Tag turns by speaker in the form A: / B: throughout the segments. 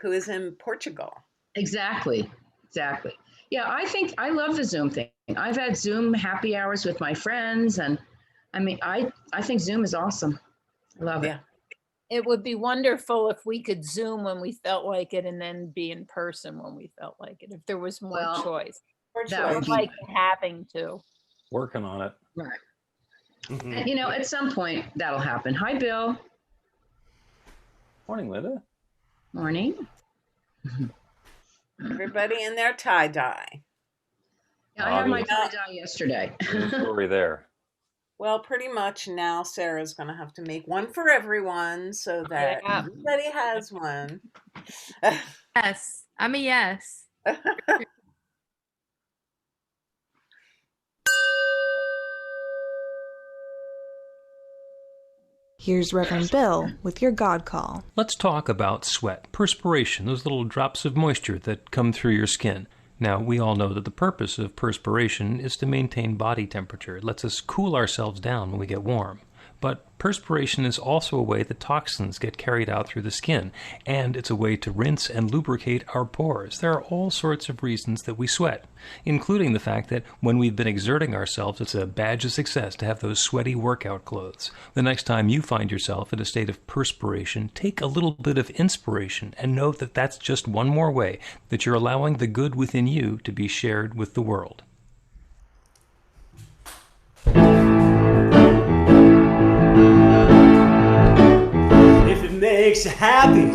A: who is in Portugal.
B: Exactly. Yeah, I think I love the Zoom thing. I've had Zoom happy hours with my friends, and I think Zoom is awesome. I love it.
A: Yeah.
C: It would be wonderful if we could Zoom when we felt like it and then be in person when we felt like it, if there was more choice.
B: That would be
C: like having to.
D: Working on it.
B: right. And at some point that'll happen. Hi, Bill.
D: Morning, Linda.
B: Morning.
A: Everybody in their tie-dye.
B: Yeah, I had my tie-dye yesterday.
D: Story there.
A: Well, pretty much now Sarah's going to have to make one for everyone so that everybody has one.
E: Yes, I'm a yes.
F: Here's Reverend Bill with your God Call.
G: Let's talk about sweat, perspiration, those little drops of moisture that come through your skin. Now, we all know that the purpose of perspiration is to maintain body temperature. It lets us cool ourselves down when we get warm. But perspiration is also a way that toxins get carried out through the skin, and it's a way to rinse and lubricate our pores. There are all sorts of reasons that we sweat, including the fact that when we've been exerting ourselves, it's a badge of success to have those sweaty workout clothes. The next time you find yourself in a state of perspiration, take a little bit of inspiration and know that that's just one more way that you're allowing the good within you to be shared with the world.
H: Makes you happy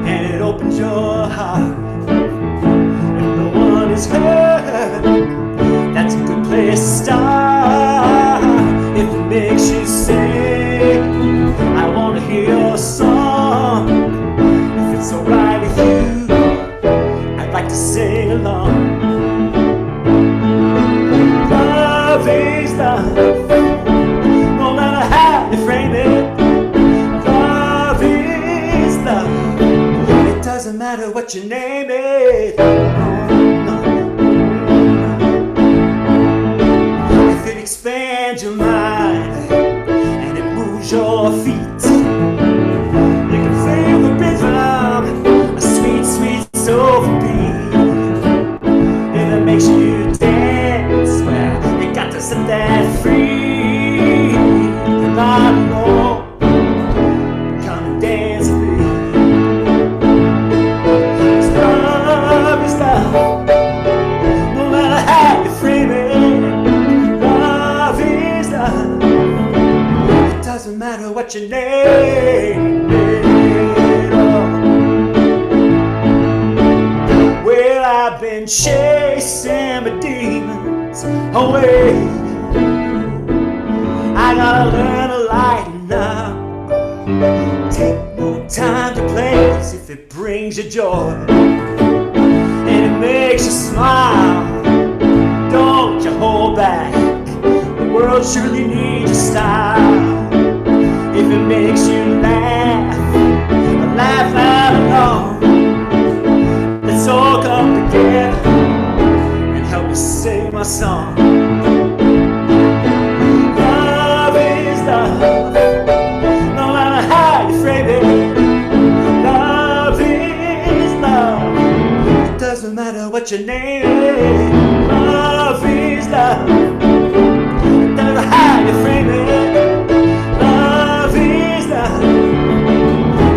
H: and it opens your heart. If no one is hurt, that's a good place to start. If it makes you sing, I want to hear your song. If it's alright with you, I'd like to sing along. Love is love, no matter how you frame it. Doesn't matter what you name it. If it expands your mind and it moves your feet, you can feel the rhythm, a sweet, sweet soulful beat. If it makes you dance, well, you got to set that free. And I know, come and dance with me. No matter how you frame it, love is love. It doesn't matter what your name is. Well, I've been chasing my demons away. I gotta learn to lighten up. Take no time to play, 'cause if it brings you joy and it makes you smile, don't you hold back. The world surely needs your style. If it makes you laugh, laugh out loud. Let's all come together and help me sing my song. Love is love, no matter how you frame it. Love is love. Doesn't matter what your name is. Love is love. Doesn't matter how you frame it. Love is love.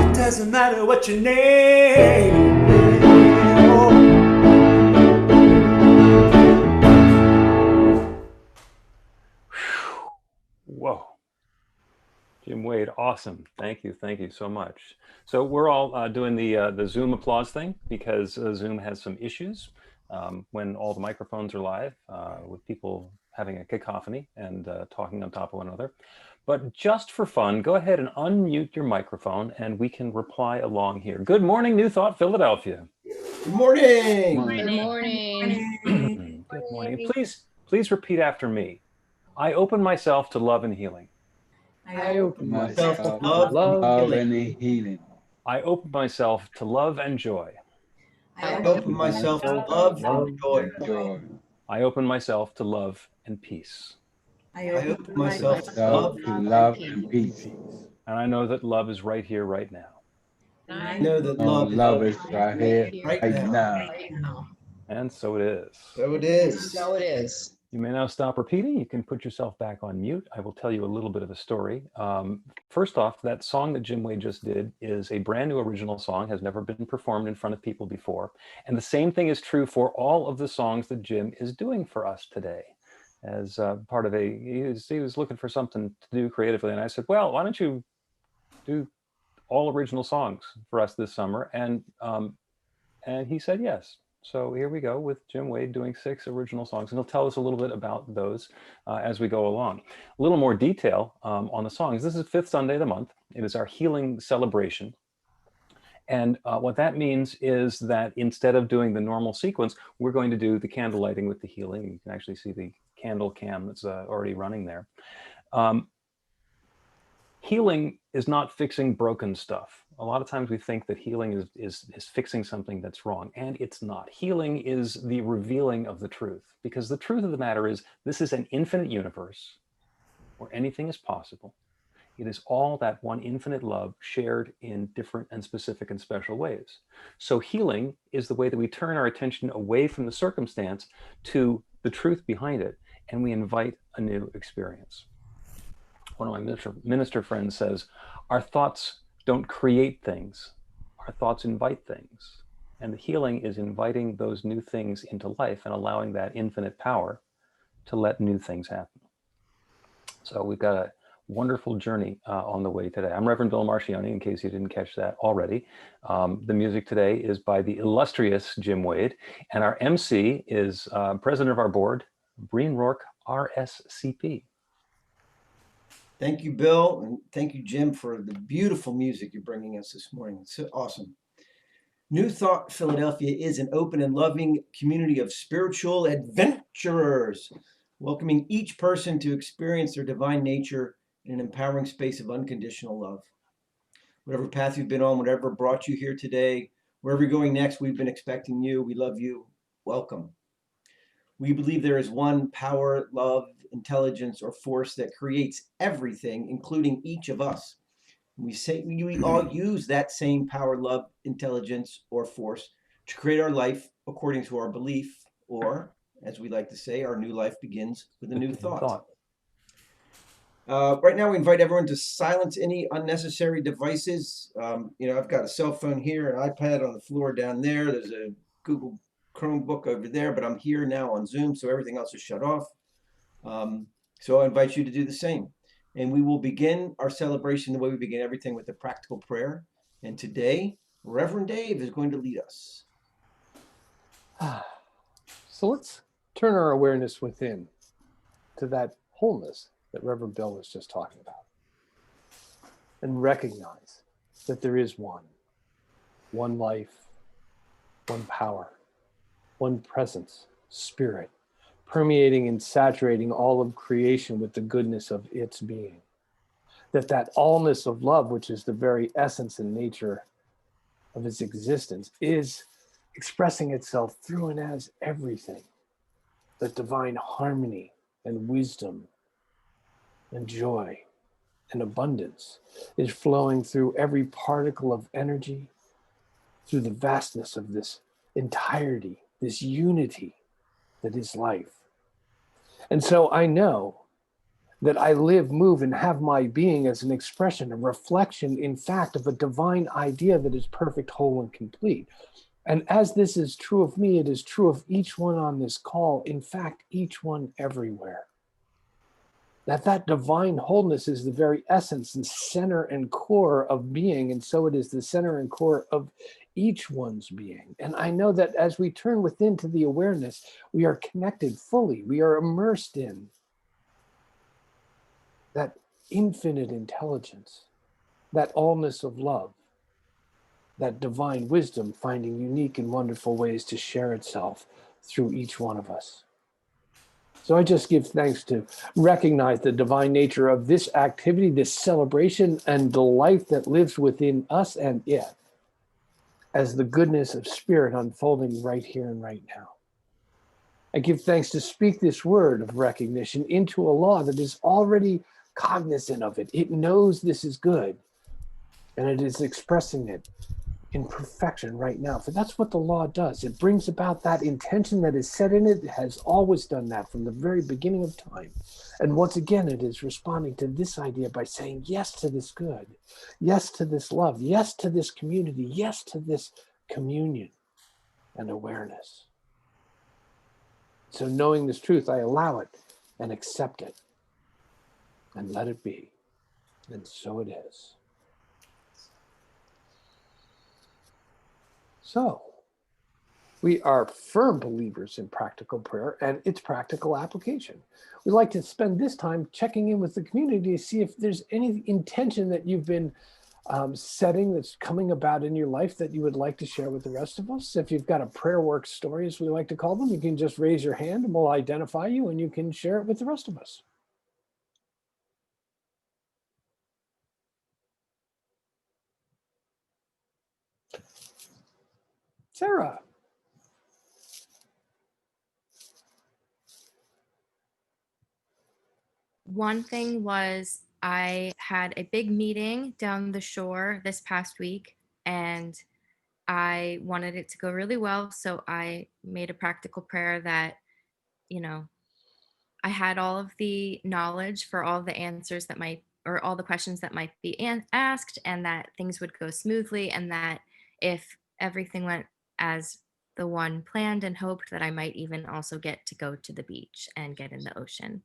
H: It doesn't matter what your name is. Oh.
D: Whoa. Jim Wade, awesome. Thank you so much. So we're all doing the Zoom applause thing because Zoom has some issues when all the microphones are live with people having a cacophony and talking on top of one another. But just for fun, go ahead and unmute your microphone and we can reply along here. Good morning, New Thought, Philadelphia.
I: Good morning.
B: Good morning.
D: Good morning. Please repeat after me. I open myself to love and healing.
I: I open myself to love and healing.
D: I open myself to love and joy.
I: I open myself to love and joy.
D: I open myself to love and peace.
I: I open myself to love and peace.
D: And I know that love is right here, right now.
H: I know that
I: Oh,
H: love
I: love is right here,
H: right
I: right
H: now.
I: now.
D: And so it is.
H: So it is.
B: So it is.
D: You may now stop repeating. You can put yourself back on mute. I will tell you a little bit of a story. First off, that song that Jim Wade just did is a brand new original song, has never been performed in front of people before. And the same thing is true for all of the songs that Jim is doing for us today. As part of he was looking for something to do creatively. And I said, well, why don't you do all original songs for us this summer? And he said yes. So here we go with Jim Wade doing 6 original songs, and he'll tell us a little bit about those as we go along. A little more detail on the songs. This is 5th Sunday of the month. It is our healing celebration. And what that means is that instead of doing the normal sequence, we're going to do the candle lighting with the healing. You can actually see the candle cam that's already running there. Healing is not fixing broken stuff. A lot of times we think that healing is fixing something that's wrong, and it's not. Healing is the revealing of the truth, because the truth of the matter is this is an infinite universe where anything is possible. It is all that one infinite love shared in different and specific and special ways. So healing is the way that we turn our attention away from the circumstance to the truth behind it, and we invite a new experience. One of my minister friends says, our thoughts don't create things, our thoughts invite things. And the healing is inviting those new things into life and allowing that infinite power to let new things happen. So we've got a wonderful journey on the way today. I'm Reverend Bill Marcioni, in case you didn't catch that already. The music today is by the illustrious Jim Wade, and our MC is president of our board, Breen Rourke, RSCP.
H: Thank you, Bill, and thank you, Jim, for the beautiful music you're bringing us this morning. It's so awesome. New Thought Philadelphia is an open and loving community of spiritual adventurers, welcoming each person to experience their divine nature in an empowering space of unconditional love. Whatever path you've been on, whatever brought you here today, wherever you're going next, we've been expecting you. We love you. Welcome. We believe there is one power, love, intelligence, or force that creates everything, including each of us. We all use that same power, love, intelligence, or force to create our life according to our belief, or, as we like to say, our new life begins with a new thought. Right now, we invite everyone to silence any unnecessary devices. I've got a cell phone here, an iPad on the floor down there. There's a Google Chromebook over there, but I'm here now on Zoom, so everything else is shut off. So I invite you to do the same. And we will begin our celebration the way we begin everything, with a practical prayer. And today, Reverend Dave is going to lead us.
I: So let's turn our awareness within to that wholeness that Reverend Bill was just talking about, and recognize that there is one life, one power, one presence, spirit, permeating and saturating all of creation with the goodness of its being. That allness of love, which is the very essence and nature of its existence, is expressing itself through and as everything. That divine harmony and wisdom and joy and abundance is flowing through every particle of energy, through the vastness of this entirety, this unity that is life. And so I know that I live, move, and have my being as an expression, a reflection, in fact, of a divine idea that is perfect, whole, and complete. And as this is true of me, it is true of each one on this call, in fact, each one everywhere. That divine wholeness is the very essence and center and core of being, and so it is the center and core of each one's being. And I know that as we turn within to the awareness, we are connected fully. We are immersed in that infinite intelligence, that allness of love, that divine wisdom finding unique and wonderful ways to share itself through each one of us. So I just give thanks to recognize the divine nature of this activity, this celebration, and the life that lives within us and it, as the goodness of spirit unfolding right here and right now. I give thanks to speak this word of recognition into a law that is already cognizant of it. It knows this is good. And it is expressing it in perfection right now. For that's what the law does. It brings about that intention that is set in it. It has always done that from the very beginning of time. And once again, it is responding to this idea by saying yes to this good, yes to this love, yes to this community, yes to this communion and awareness. So knowing this truth, I allow it and accept it and let it be. And so it is. So we are firm believers in practical prayer and its practical application. We like to spend this time checking in with the community to see if there's any intention that you've been setting that's coming about in your life that you would like to share with the rest of us. If you've got a prayer work story, as we like to call them, you can just raise your hand and we'll identify you and you can share it with the rest of us. Sarah.
E: One thing was I had a big meeting down the shore this past week, and I wanted it to go really well. So I made a practical prayer that, you know, I had all of the knowledge for all the answers that might, or all the questions that might be asked, and that things would go smoothly, and that if everything went as the one planned and hoped, that I might even also get to go to the beach and get in the ocean.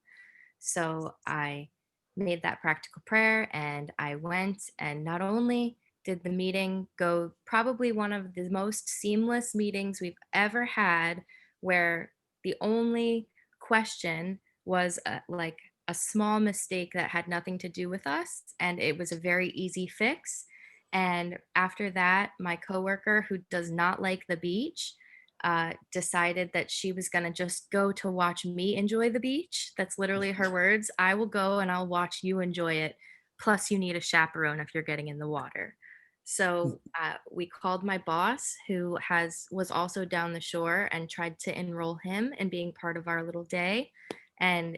E: So I made that practical prayer and I went, and not only did the meeting go probably one of the most seamless meetings we've ever had, where the only question was like a small mistake that had nothing to do with us, and it was a very easy fix. And after that, my coworker, who does not like the beach, decided that she was going to just go to watch me enjoy the beach. That's literally her words. I will go and I'll watch you enjoy it. Plus, you need a chaperone if you're getting in the water. So we called my boss, who was also down the shore, and tried to enroll him in being part of our little day. And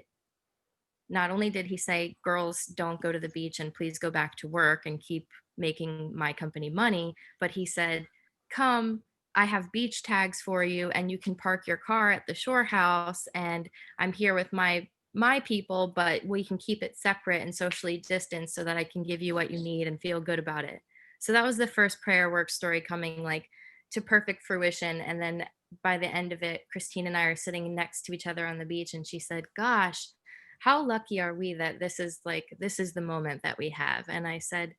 E: not only did he say, girls, don't go to the beach and please go back to work and keep making my company money, but he said, come, I have beach tags for you and you can park your car at the shore house, and I'm here with my people, but we can keep it separate and socially distanced so that I can give you what you need and feel good about it. So that was the first prayer work story coming like to perfect fruition. And then by the end of it, Christine and I are sitting next to each other on the beach, and she said, gosh, how lucky are we that this is the moment that we have. And I said,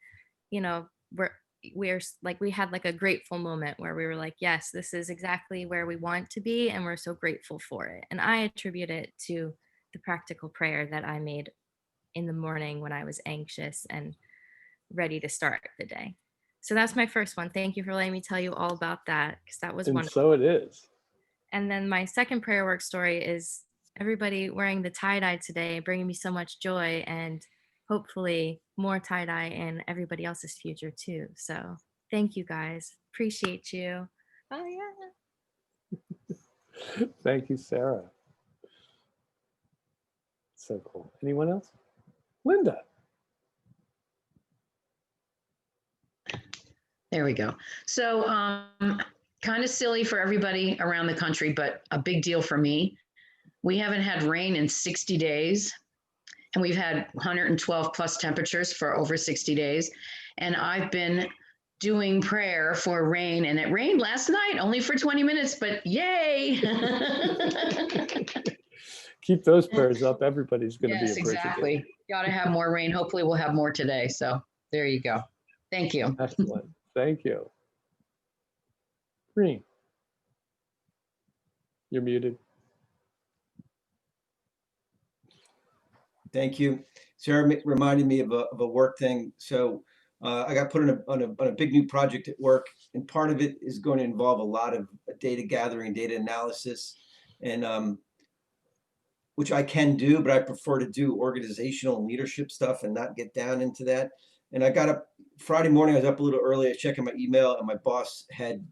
E: you know, we're like, we had like a grateful moment where we were like, yes, this is exactly where we want to be, and we're so grateful for it. And I attribute it to the practical prayer that I made in the morning when I was anxious and ready to start the day. So that's my first one. Thank you for letting me tell you all about that, because that was wonderful.
I: So it is.
E: And then my second prayer work story is everybody wearing the tie-dye today, bringing me so much joy, and hopefully more tie-dye in everybody else's future too. So thank you guys. Appreciate you. Oh yeah.
I: Thank you, Sarah. So cool. Anyone else? Linda.
B: There we go. So kind of silly for everybody around the country, but a big deal for me. We haven't had rain in 60 days, and we've had 112 plus temperatures for over 60 days. And I've been doing prayer for rain, and it rained last night only for 20 minutes, but yay.
I: Keep those prayers up. Everybody's going to be appreciative.
B: Exactly. Got to have more rain. Hopefully we'll have more today. So there you go. Thank you.
I: Excellent. Thank you. Green. You're muted.
J: Thank you. Sarah reminded me of a work thing. So I got put on a big new project at work, and part of it is going to involve a lot of data gathering, data analysis, and which I can do, but I prefer to do organizational and leadership stuff and not get down into that. And I got up Friday morning, I was up a little early, I was checking my email, and my boss had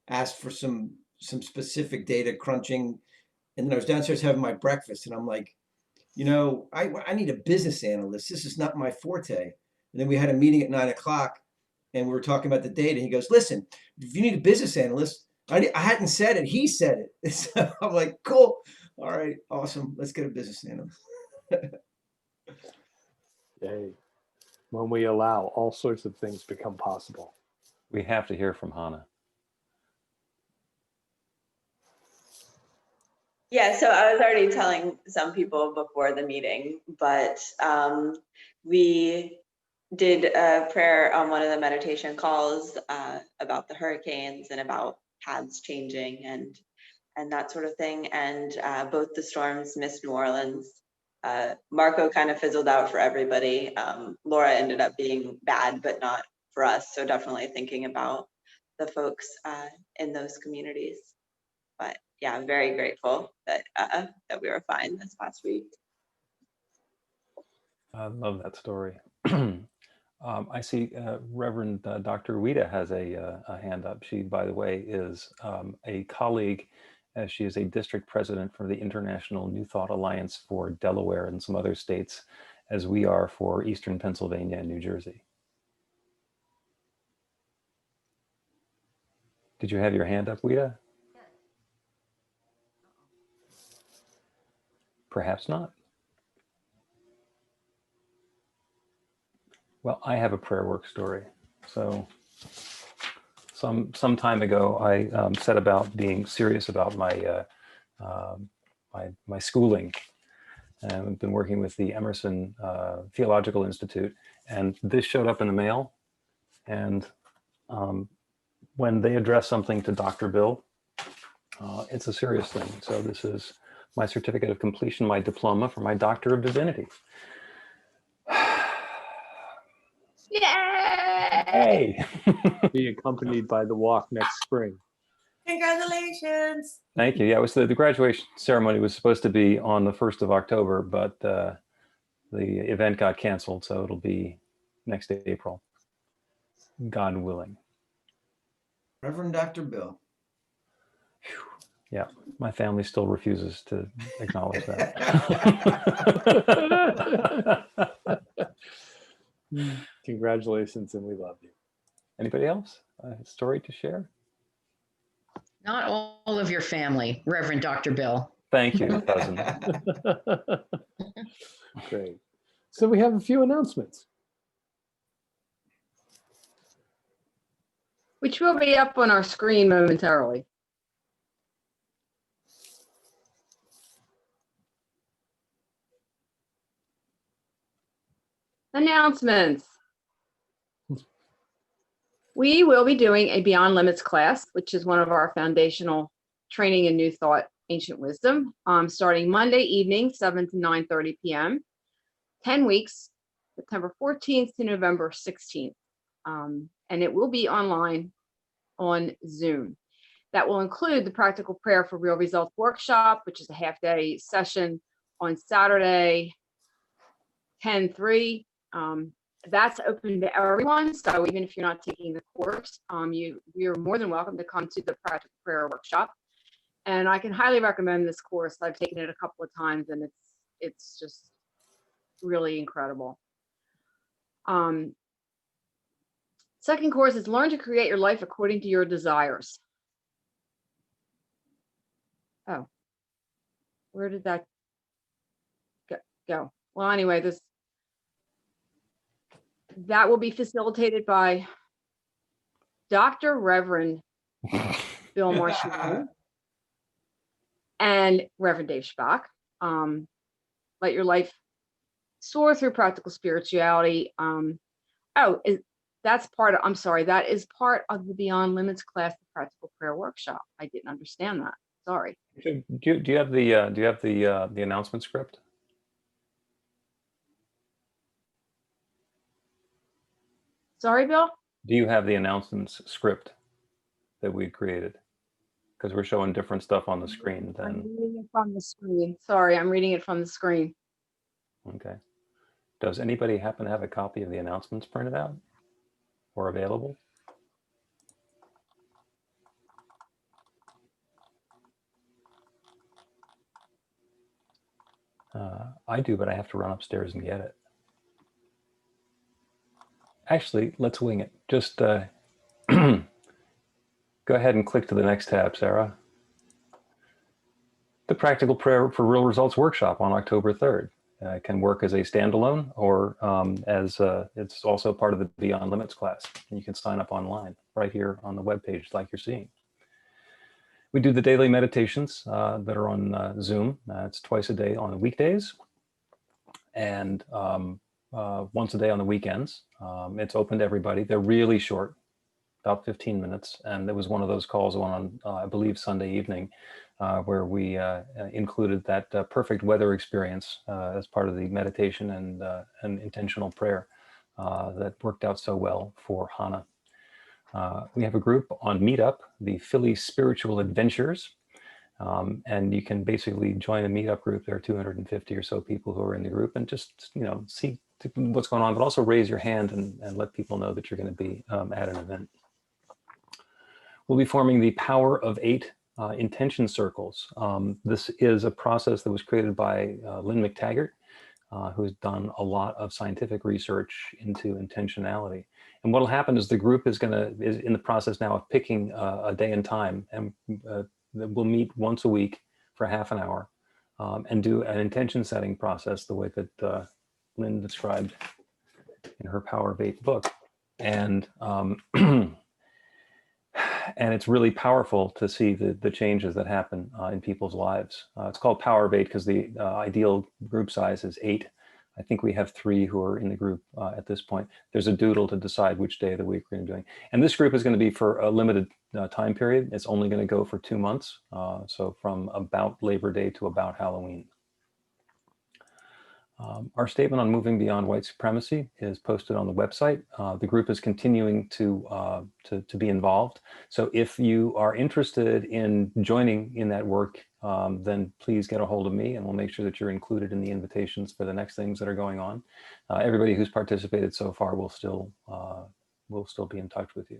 J: asked for some specific data crunching. And then I was downstairs having my breakfast, and I'm like, you know, I need a business analyst. This is not my forte. And then we had a meeting at 9 o'clock, and we were talking about the data. He goes, "Listen, if you need a business analyst," I hadn't said it. He said it. So I'm like, "Cool, all right, awesome. Let's get a business analyst."
I: Yay. When we allow, all sorts of things become possible.
D: We have to hear from Hannah.
K: Yeah, so I was already telling some people before the meeting, but we did a prayer on one of the meditation calls about the hurricanes and about paths changing and that sort of thing. And both the storms missed New Orleans. Marco kind of fizzled out for everybody. Laura ended up being bad, but not for us. So definitely thinking about the folks in those communities. But yeah, I'm very grateful that that we were fine this past week.
D: I love that story. I see Reverend Dr. Wida has a hand up. She, by the way, is a colleague, as she is a district president for the International New Thought Alliance for Delaware and some other states, as we are for Eastern Pennsylvania and New Jersey. Did you have your hand up, Wida? Perhaps not. Well, I have a prayer work story. So some time ago, I set about being serious about my my schooling. And I've been working with the Emerson Theological Institute, and this showed up in the mail. And when they address something to Dr. Bill, it's a serious thing. So this is my certificate of completion, my diploma for my Doctor of Divinity.
I: Yay! Be accompanied by the walk next spring.
A: Congratulations.
D: Thank you. Yeah, it was the graduation ceremony was supposed to be on the 1st of October, but the event got canceled, so it'll be next April, God willing.
J: Reverend Dr. Bill.
D: Yeah, my family still refuses to acknowledge that.
I: Congratulations, and we love you.
D: Anybody else? A story to share?
B: Not all of your family, Reverend Dr. Bill.
D: Thank you, cousin.
I: Great. So we have a few announcements.
L: Which will be up on our screen momentarily. Announcements. We will be doing a Beyond Limits class, which is one of our foundational training in New Thought, Ancient Wisdom, starting Monday evening, 7 to 9:30 p.m., 10 weeks, September 14th to November 16th. And it will be online on Zoom. That will include the Practical Prayer for Real Results workshop, which is a half-day session on Saturday, 10/3. That's open to everyone. So even if you're not taking the course, you're more than welcome to come to the Practical Prayer workshop. And I can highly recommend this course. I've taken it a couple of times, and it's just really incredible. Second course is Learn to Create Your Life According to Your Desires. Oh, where did that go? Well, anyway, that will be facilitated by Dr. Reverend Bill Marshall and Reverend Dave Schbach. Let your life soar through practical spirituality. That is part of the Beyond Limits class, the Practical Prayer Workshop. I didn't understand that. Sorry.
D: Do you have the announcement script?
L: Sorry, Bill?
D: Do you have the announcements script that we created? Because we're showing different stuff on the screen
L: I'm
D: than.
L: reading it from the screen. Sorry, I'm reading it from the screen.
D: Okay. Does anybody happen to have a copy of the announcements printed out or available? I do, but I have to run upstairs and get it. Actually, let's wing it. Just go ahead and click to the next tab, Sarah. The Practical Prayer for Real Results workshop on October 3rd. It can work as a standalone or as it's also part of the Beyond Limits class. And you can sign up online right here on the webpage like you're seeing. We do the daily meditations that are on Zoom. It's twice a day on the weekdays and once a day on the weekends. It's open to everybody. They're really short, about 15 minutes. And there was one of those calls on, I believe, Sunday evening, where we included that perfect weather experience as part of the meditation and intentional prayer that worked out so well for Hannah. We have a group on Meetup, the Philly Spiritual Adventures, and you can basically join a Meetup group. There are 250 or so people who are in the group, and just see what's going on, but also raise your hand and let people know that you're going to be at an event. We'll be forming the Power of 8 intention circles. This is a process that was created by Lynn McTaggart, who's done a lot of scientific research into intentionality. And what'll happen is the group is in the process now of picking a day and time, and we'll meet once a week for half an hour and do an intention setting process the way that Lynn described in her Power of 8 book. And and it's really powerful to see the changes that happen in people's lives. It's called Power of 8 because the ideal group size is 8. I think we have 3 who are in the group at this point. There's a doodle to decide which day of the week we're going to be doing. And this group is going to be for a limited time period. It's only going to go for 2 months. So from about Labor Day to about Halloween. Our statement on moving beyond white supremacy is posted on the website. The group is continuing to be involved. So if you are interested in joining in that work, then please get a hold of me and we'll make sure that you're included in the invitations for the next things that are going on. Everybody who's participated so far will still be in touch with you.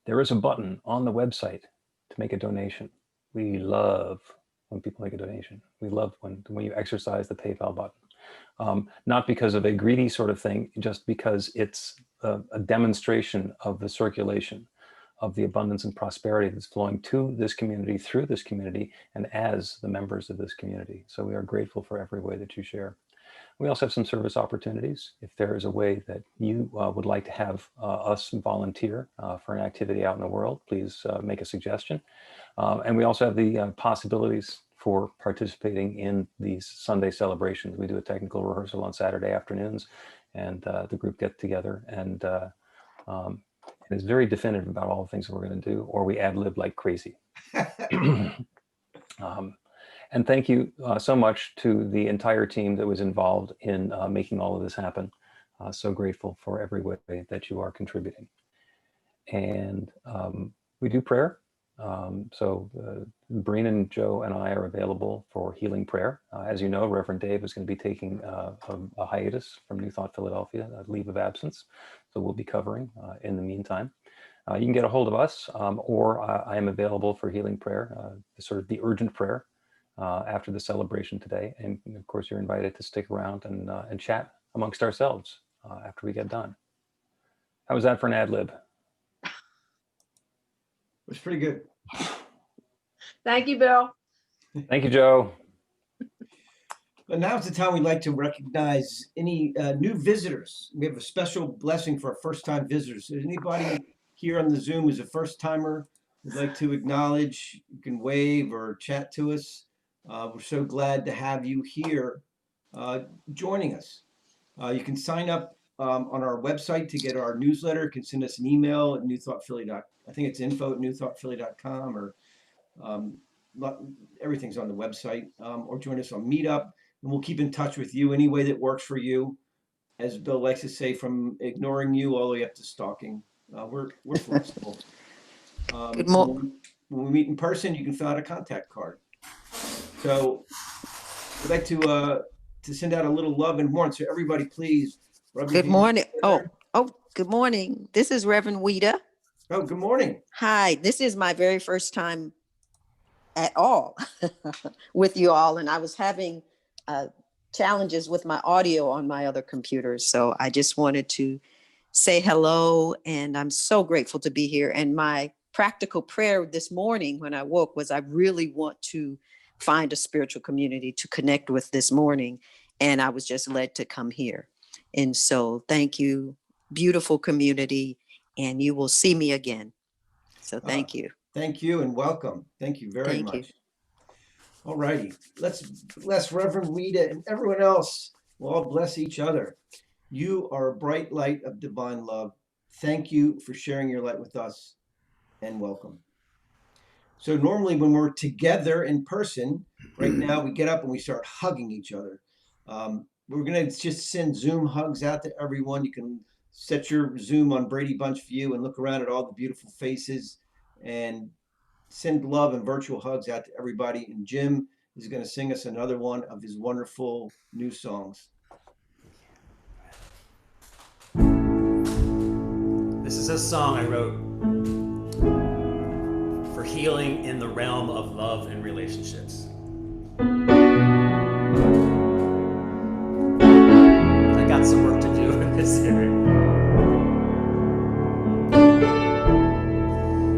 D: There is a button on the website to make a donation. We love when people make a donation. We love when you exercise the PayPal button. Not because of a greedy sort of thing, just because it's a demonstration of the circulation of the abundance and prosperity that's flowing to this community, through this community, and as the members of this community. So we are grateful for every way that you share. We also have some service opportunities. If there is a way that you would like to have us volunteer for an activity out in the world, please make a suggestion. And we also have the possibilities for participating in these Sunday celebrations. We do a technical rehearsal on Saturday afternoons, and the group get together and is very definitive about all the things that we're going to do, or we ad lib like crazy. And thank you so much to the entire team that was involved in making all of this happen. So grateful for every way that you are contributing. And we do prayer. So Breen and Joe and I are available for healing prayer. As you know, Reverend Dave is going to be taking a hiatus from New Thought Philadelphia, a leave of absence. So we'll be covering in the meantime. You can get a hold of us, or I am available for healing prayer, sort of the urgent prayer after the celebration today. And of course, you're invited to stick around and chat amongst ourselves after we get done. How was that for an ad lib?
J: It was pretty good.
L: Thank you, Bill.
D: Thank you, Joe.
J: But now's the time we'd like to recognize any new visitors. We have a special blessing for our first-time visitors. Is anybody here on the Zoom who's a first-timer would like to acknowledge? You can wave or chat to us. We're so glad to have you here joining us. You can sign up on our website to get our newsletter. You can send us an email at newthoughtphilly.com. I think it's info@newthoughtphilly.com, or everything's on the website, or join us on Meetup, and we'll keep in touch with you any way that works for you. As Bill likes to say, from ignoring you all the way up to stalking. We're flexible. So when we meet in person, you can fill out a contact card. So I'd like to send out a little love and warmth. So everybody, please.
M: Good morning. Good morning. This is Reverend Weta.
J: Oh, good morning.
M: Hi, this is my very first time at all with you all. And I was having challenges with my audio on my other computers. So I just wanted to say hello, and I'm so grateful to be here. And my practical prayer this morning when I woke was I really want to find a spiritual community to connect with this morning. And I was just led to come here. And so thank you, beautiful community, and you will see me again. So thank you.
J: Thank you and welcome. Thank you very
M: Thank
J: much.
M: you.
J: All righty. Let's bless Reverend Wida and everyone else. We'll all bless each other. You are a bright light of divine love. Thank you for sharing your light with us, and welcome. So normally when we're together in person, right now we get up and we start hugging each other. We're going to just send Zoom hugs out to everyone. You can set your Zoom on Brady Bunch view and look around at all the beautiful faces and send love and virtual hugs out to everybody. And Jim is going to sing us another one of his wonderful new songs.
N: This is a song I wrote for healing in the realm of love and relationships. I got some work to do in this area.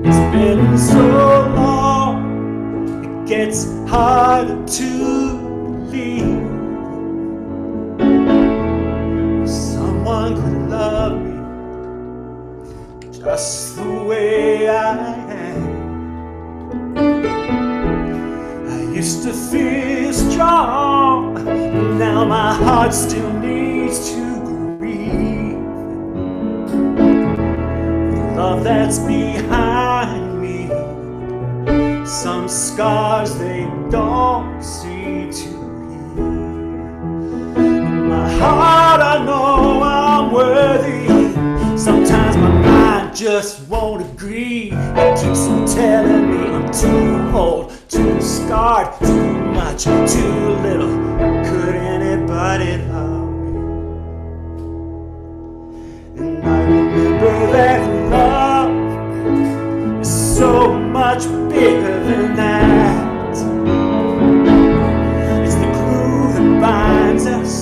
N: It's been so long, it gets harder to believe someone could love me just the way I am. I used to feel strong, now my heart still needs to grieve. The love that's behind me, some scars they don't see to heal. In my heart I know I'm worthy. Sometimes my mind just won't agree. It keeps on telling me I'm too old, too scarred, too much, too little. Could anybody love me? And I remember that love is so much bigger than that. It's the glue that binds us,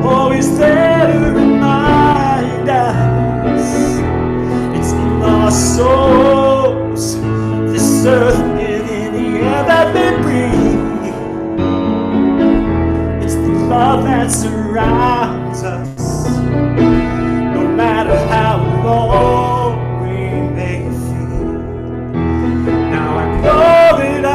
N: always there to remind us. It's in our souls, this earth, and in the air that we breathe. It's the love that surrounds us, no matter how long we may feel. Now I know that I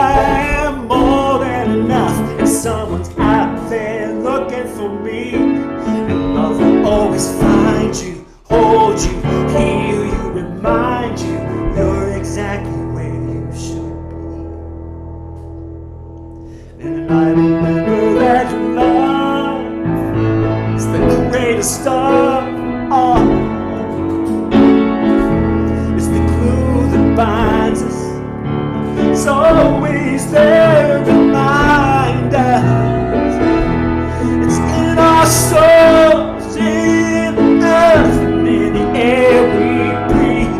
N: am more than enough, and someone's out there looking for me. And love will always find you, hold you, heal you, remind you you're exactly where you should be. And I remember that love is the greatest of all. It's the glue that binds us, it's always there to remind us. It's in our souls, in the earth, and in the air we breathe.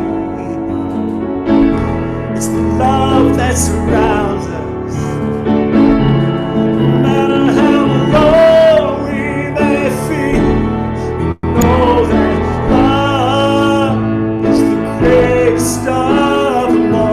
N: It's the love that surrounds us, no matter how low we may feel. We know that love is the greatest of them all.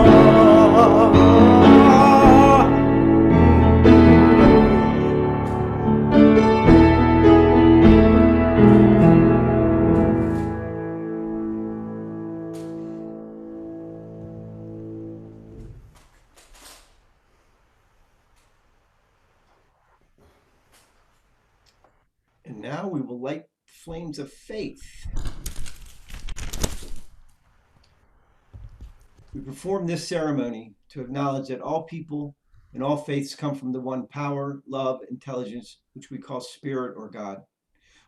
J: And now we will light flames of faith. We perform this ceremony to acknowledge that all people and all faiths come from the one power, love, intelligence, which we call spirit or God.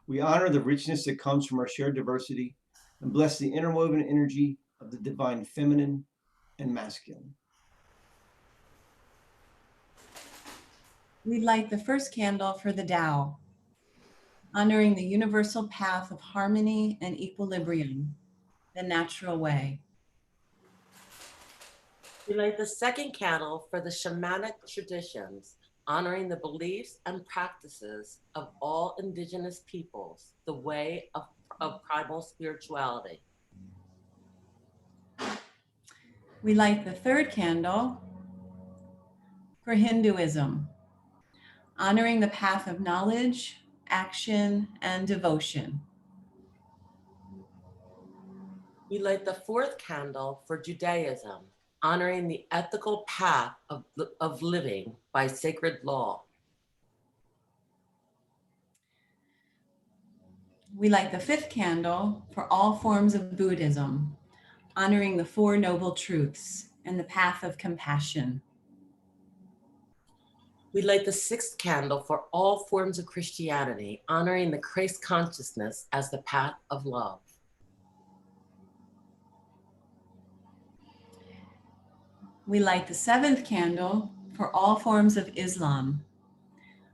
J: We honor the richness that comes from our shared diversity and bless the interwoven energy of the divine feminine and masculine.
O: We light the first candle for the Tao, honoring the universal path of harmony and equilibrium, the natural way.
P: We light the second candle for the shamanic traditions, honoring the beliefs and practices of all indigenous peoples, the way of primal spirituality.
O: We light the third candle for Hinduism, honoring the path of knowledge, action, and devotion.
P: We light the fourth candle for Judaism, honoring the ethical path of living by sacred law.
O: We light the fifth candle for all forms of Buddhism, honoring the Four Noble Truths and the path of compassion.
P: We light the sixth candle for all forms of Christianity, honoring the Christ consciousness as the path of love.
O: We light the seventh candle for all forms of Islam,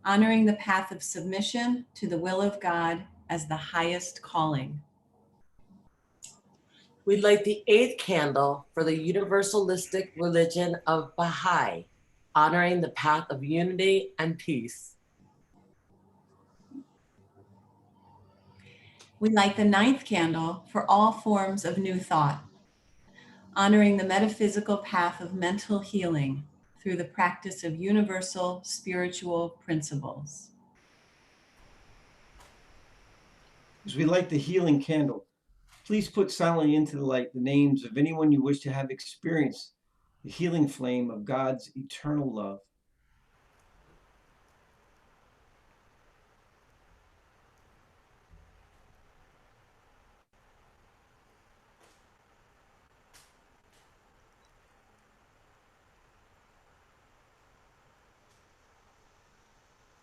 O: honoring the path of submission to the will of God as the highest calling.
P: We light the eighth candle for the universalistic religion of Baha'i, honoring the path of unity and peace.
O: We light the ninth candle for all forms of New Thought, honoring the metaphysical path of mental healing through the practice of universal spiritual principles.
J: As we light the healing candle, please put silently into the light the names of anyone you wish to have experienced the healing flame of God's eternal love.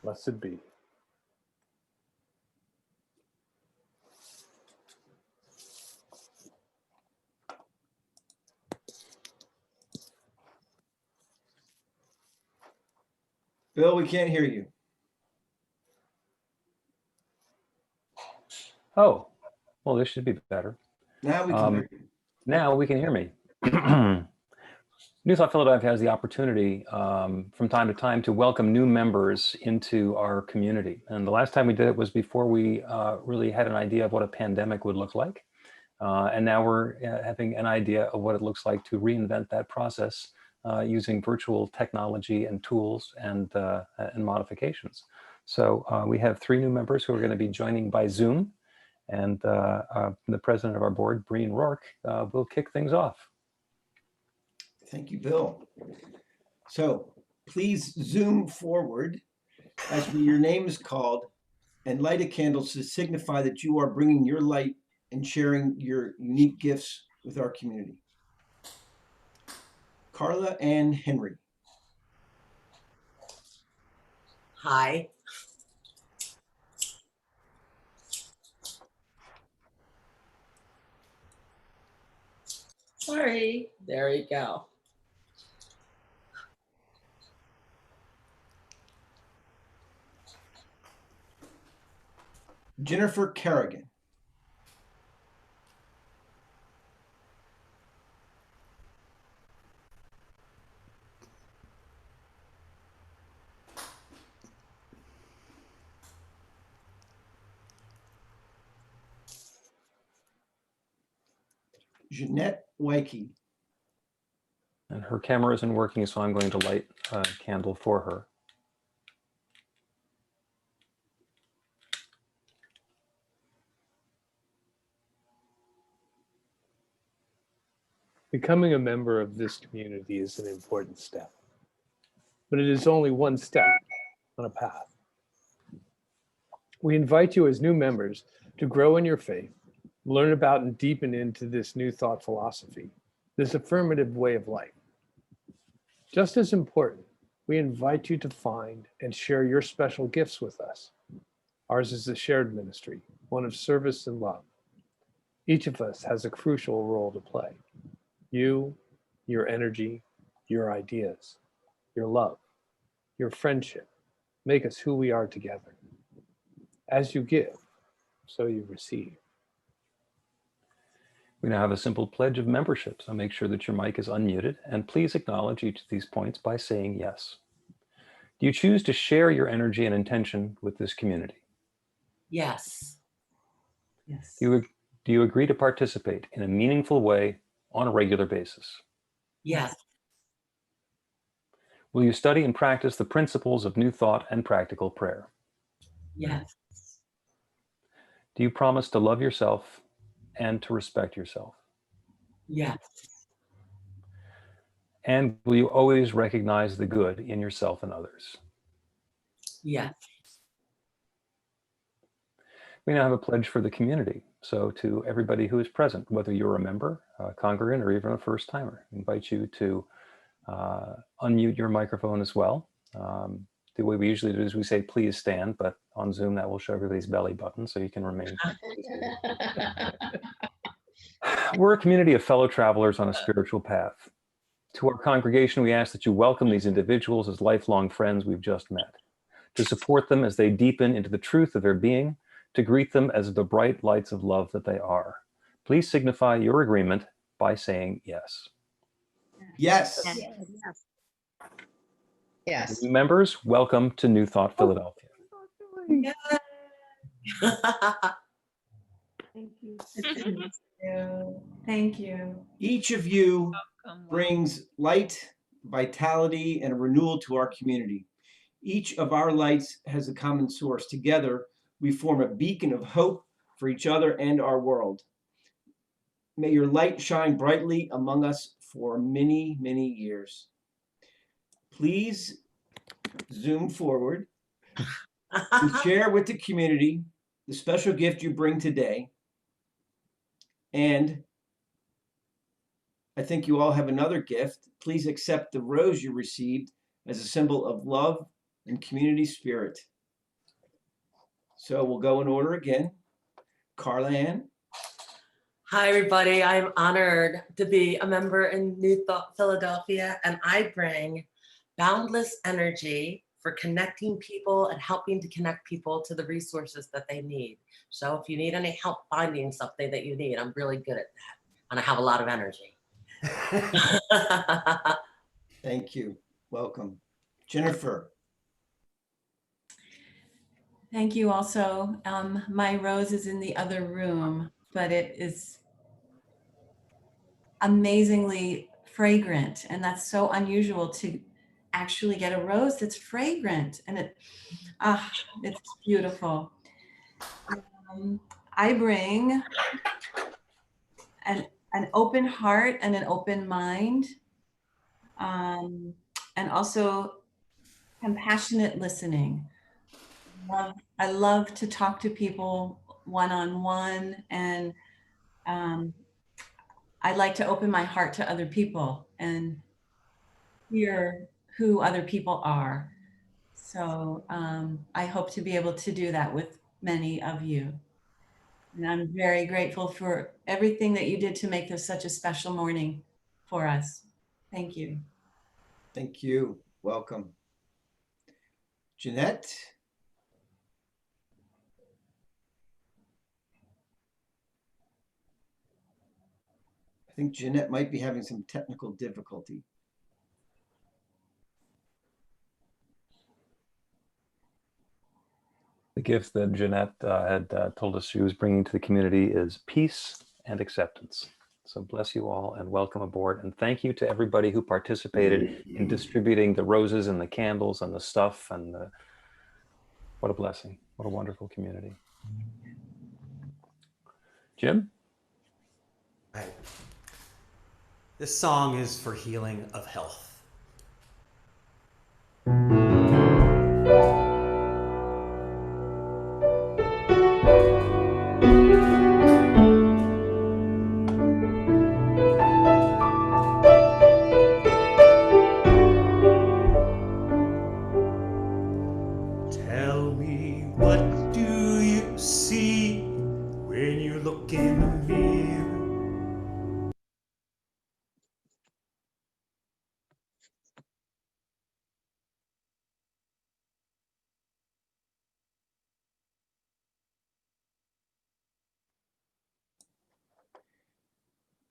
I: Blessed be.
J: Bill, we can't hear you.
D: Oh, well, this should be better.
J: Now we can hear you.
D: Now we can hear me. New Thought Philadelphia has the opportunity from time to time to welcome new members into our community. And the last time we did it was before we really had an idea of what a pandemic would look like. And now we're having an idea of what it looks like to reinvent that process using virtual technology and tools and modifications. So we have 3 new members who are going to be joining by Zoom. And the president of our board, Breen Rourke, will kick things off.
J: Thank you, Bill. So please zoom forward as your name is called and light a candle to signify that you are bringing your light and sharing your unique gifts with our community. Carla Ann Henry.
P: Hi. Sorry. There you go.
J: Jennifer Kerrigan. Jeanette Wakey.
D: And her camera isn't working, so I'm going to light a candle for her.
I: Becoming a member of this community is an important step, but it is only one step on a path. We invite you as new members to grow in your faith, learn about and deepen into this new thought philosophy, this affirmative way of life. Just as important, we invite you to find and share your special gifts with us. Ours is a shared ministry, one of service and love. Each of us has a crucial role to play. You, your energy, your ideas, your love, your friendship make us who we are together. As you give, so you receive.
D: We now have a simple pledge of membership, so make sure that your mic is unmuted, and please acknowledge each of these points by saying yes. Do you choose to share your energy and intention with this community?
P: Yes.
O: Yes.
D: Do you agree to participate in a meaningful way on a regular basis?
P: Yes.
D: Will you study and practice the principles of New Thought and practical prayer?
P: Yes.
D: Do you promise to love yourself and to respect yourself?
P: Yes.
D: And will you always recognize the good in yourself and others?
P: Yes.
D: We now have a pledge for the community. So to everybody who is present, whether you're a member, a congregant, or even a first timer, I invite you to unmute your microphone as well. The way we usually do is we say, please stand, but on Zoom that will show everybody's belly button so you can remain. We're a community of fellow travelers on a spiritual path. To our congregation, we ask that you welcome these individuals as lifelong friends we've just met, to support them as they deepen into the truth of their being, to greet them as the bright lights of love that they are. Please signify your agreement by saying yes.
J: Yes.
B: Yes.
D: New members, welcome to New Thought Philadelphia.
O: Thank you. Thank you.
J: Each of you brings light, vitality, and a renewal to our community. Each of our lights has a common source. Together, we form a beacon of hope for each other and our world. May your light shine brightly among us for many, many years. Please zoom forward and share with the community the special gift you bring today. And I think you all have another gift. Please accept the rose you received as a symbol of love and community spirit. So we'll go in order again. Carla Ann.
P: Hi, everybody. I'm honored to be a member in New Thought Philadelphia, and I bring boundless energy for connecting people and helping to connect people to the resources that they need. So if you need any help finding something that you need, I'm really good at that, and I have a lot of energy.
J: Thank you. Welcome. Jennifer.
O: Thank you also. My rose is in the other room, but it is amazingly fragrant. And that's so unusual to actually get a rose that's fragrant. And it's beautiful. I bring an open heart and an open mind, and also compassionate listening. I love to talk to people one-on-one, and I like to open my heart to other people and hear who other people are. So I hope to be able to do that with many of you. And I'm very grateful for everything that you did to make this such a special morning for us. Thank you.
J: Thank you. Welcome. Jeanette. I think Jeanette might be having some technical difficulty.
D: The gift that Jeanette had told us she was bringing to the community is peace and acceptance. So bless you all and welcome aboard. And thank you to everybody who participated in distributing the roses and the candles and the stuff. And what a blessing. What a wonderful community. Jim?
N: Right. This song is for healing of health. Tell me, what do you see when you look in the mirror?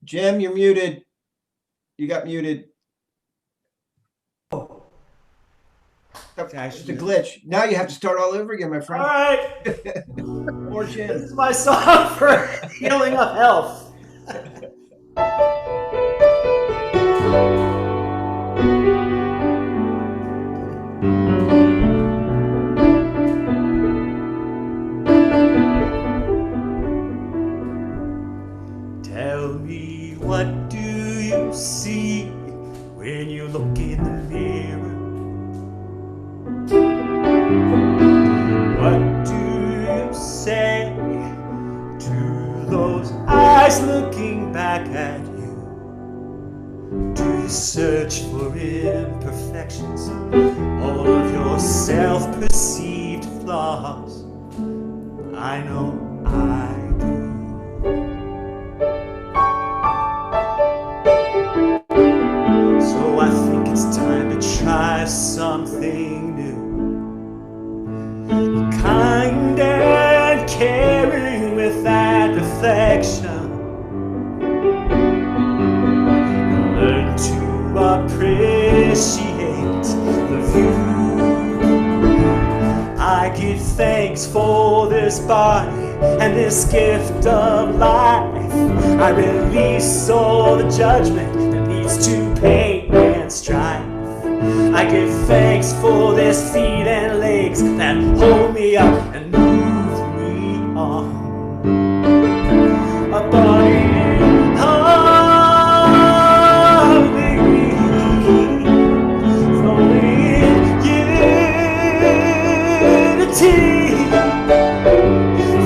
J: Jim, you're muted. You got muted.
N: Oh,
J: It's a glitch. Now you have to start all over again, my friend.
N: All right.
J: More Jim.
N: This is my song for healing of health. Tell me, what do you see when you look in the mirror? What do you say to those eyes looking back at you? Do you search for imperfections, all of your self-perceived flaws? I know I do. So I think it's time to try something new. Kind and caring without affection. Learn to appreciate the view. I give thanks for this body and this gift of life. I release all the judgment that leads to pain and strife. I give thanks for this feet and legs that hold me up and move me on. A body in harmony, flowing in unity,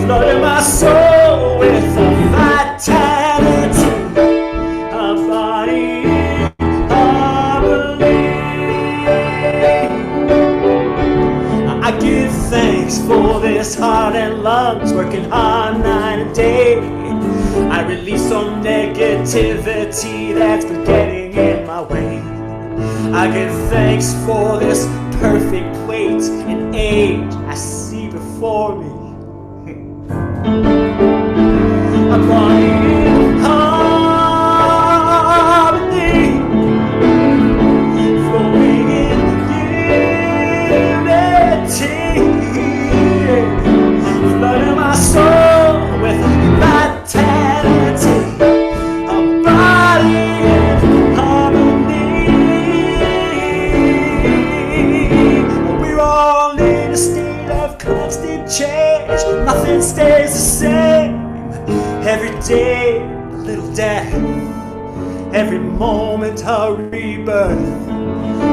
N: flooding my soul with a vitality. A body in harmony. I give thanks for this heart and lungs working hard night and day. I release all negativity that's been getting in my way. I give thanks for this perfect weight and age I see before me. A body in harmony, flowing in unity, flooding my soul with vitality. A body in harmony. We're all in a state of constant change. Nothing stays the same. Every day, a little death. Every moment, a rebirth.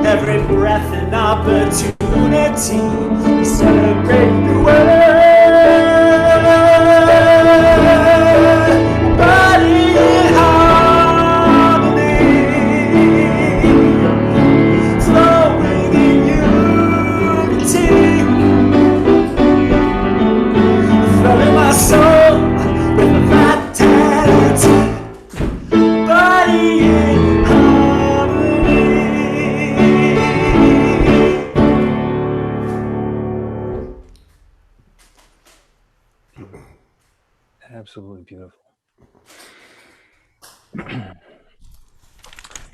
N: Every breath, an opportunity to celebrate the world. Body in harmony, flowing in unity, flooding my soul with vitality. Body in harmony.
D: Absolutely beautiful.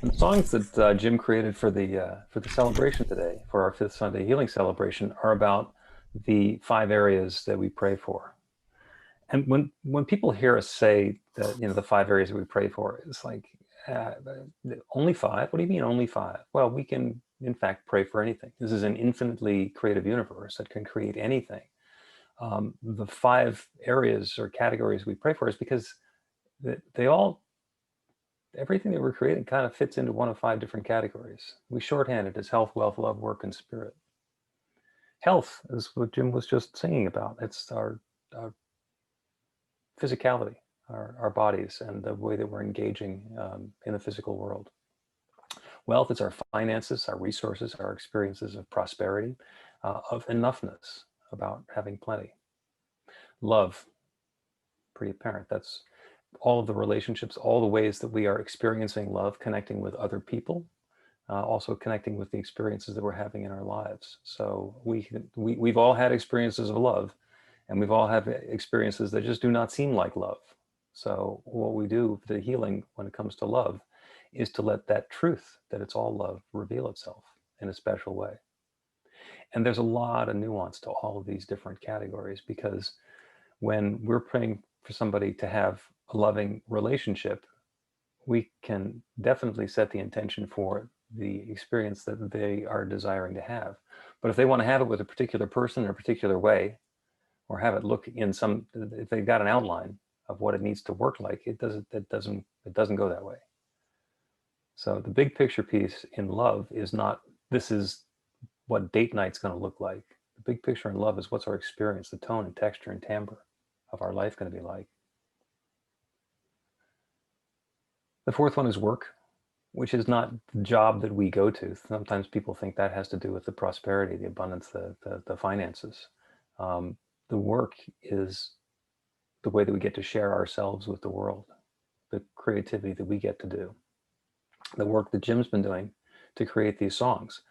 D: The songs that Jim created for the celebration today, for our Fifth Sunday Healing Celebration, are about the 5 areas that we pray for. And when people hear us say that, the 5 areas that we pray for, it's like, only 5? What do you mean only 5? Well, we can in fact pray for anything. This is an infinitely creative universe that can create anything. The 5 areas or categories we pray for is because everything that we're creating kind of fits into one of 5 different categories. We shorthand it as health, wealth, love, work, and spirit. Health is what Jim was just singing about. It's our physicality, our bodies, and the way that we're engaging in the physical world. Wealth is our finances, our resources, our experiences of prosperity, of enoughness, about having plenty. Love, pretty apparent. That's all of the relationships, all the ways that we are experiencing love, connecting with other people, also connecting with the experiences that we're having in our lives. So we've all had experiences of love, and we've all had experiences that just do not seem like love. So what we do for the healing when it comes to love is to let that truth, that it's all love, reveal itself in a special way. And there's a lot of nuance to all of these different categories, because when we're praying for somebody to have a loving relationship, we can definitely set the intention for the experience that they are desiring to have. But if they want to have it with a particular person in a particular way, or have it look in some, if they've got an outline of what it needs to work like, it doesn't go that way. So the big picture piece in love is not, this is what date night's going to look like. The big picture in love is, what's our experience, the tone and texture and timbre of our life going to be like. The fourth one is work, which is not the job that we go to. Sometimes people think that has to do with the prosperity, the abundance, the finances. The work is the way that we get to share ourselves with the world, the creativity that we get to do, the work that Jim's been doing to create these songs.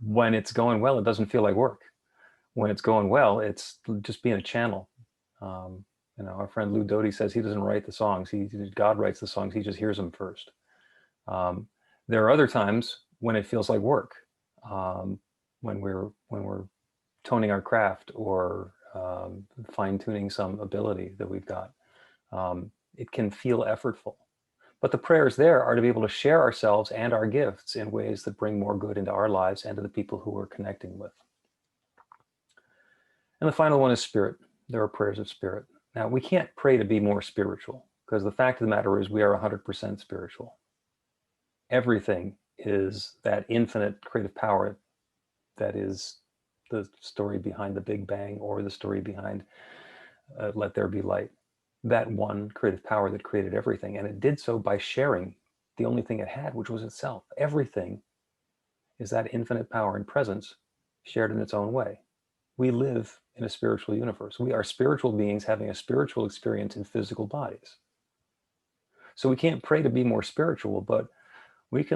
D: When it's going well, it doesn't feel like work. When it's going well, it's just being a channel. You know, our friend Lou Doty says he doesn't write the songs. God writes the songs. He just hears them first. There are other times when it feels like work, when we're toning our craft or fine-tuning some ability that we've got. It can feel effortful. But the prayers there are to be able to share ourselves and our gifts in ways that bring more good into our lives and to the people who we're connecting with. And the final one is spirit. There are prayers of spirit. Now, we can't pray to be more spiritual, because the fact of the matter is we are 100% spiritual. Everything is that infinite creative power that is the story behind the Big Bang, or the story behind Let There Be Light. That one creative power that created everything. And it did so by sharing the only thing it had, which was itself. Everything is that infinite power and presence shared in its own way. We live in a spiritual universe. We are spiritual beings having a spiritual experience in physical bodies. So we can't pray to be more spiritual, but we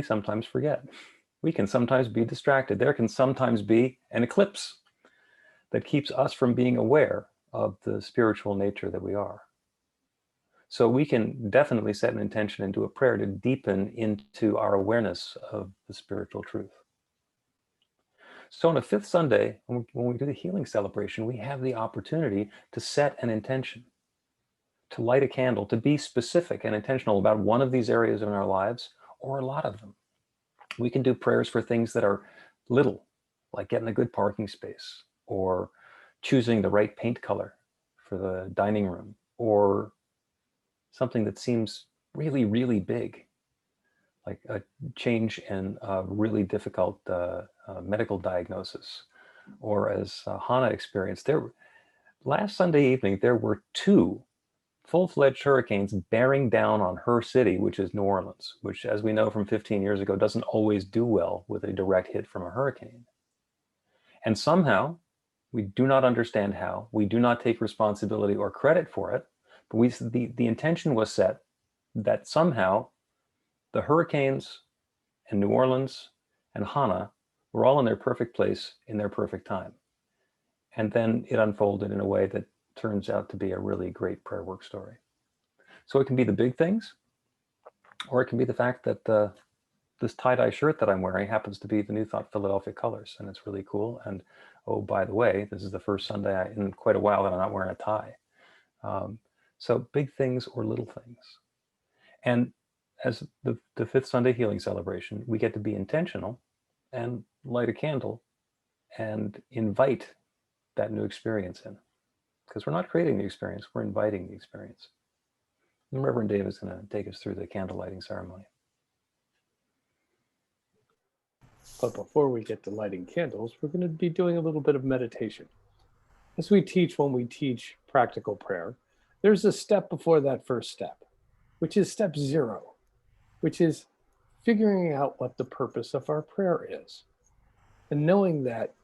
D: sometimes forget. We can sometimes be distracted. There can sometimes be an eclipse that keeps us from being aware of the spiritual nature that we are. So we can definitely set an intention and do a prayer to deepen into our awareness of the spiritual truth. So on the fifth Sunday, when we do the healing celebration, we have the opportunity to set an intention, to light a candle, to be specific and intentional about one of these areas in our lives, or a lot of them. We can do prayers for things that are little, like getting a good parking space, or choosing the right paint color for the dining room, or something that seems really, really big, like a change in a really difficult medical diagnosis. Or as Hannah experienced, last Sunday evening, there were 2 full-fledged hurricanes bearing down on her city, which is New Orleans, which, as we know from 15 years ago, doesn't always do well with a direct hit from a hurricane. And somehow, we do not understand how, we do not take responsibility or credit for it, but the intention was set that somehow the hurricanes and New Orleans and Hannah were all in their perfect place in their perfect time. And then it unfolded in a way that turns out to be a really great prayer work story. So it can be the big things, or it can be the fact that this tie-dye shirt that I'm wearing happens to be the New Thought Philadelphia colors, and it's really cool. And oh, by the way, this is the first Sunday in quite a while that I'm not wearing a tie. So big things or little things. And as the fifth Sunday healing celebration, we get to be intentional and light a candle and invite that new experience in. Because we're not creating the experience, we're inviting the experience. And Reverend Dave is going to take us through the candle lighting ceremony.
I: But before we get to lighting candles, we're going to be doing a little bit of meditation. As we teach when we teach practical prayer, there's a step before that first step, which is step 0, which is figuring out what the purpose of our prayer is. And knowing that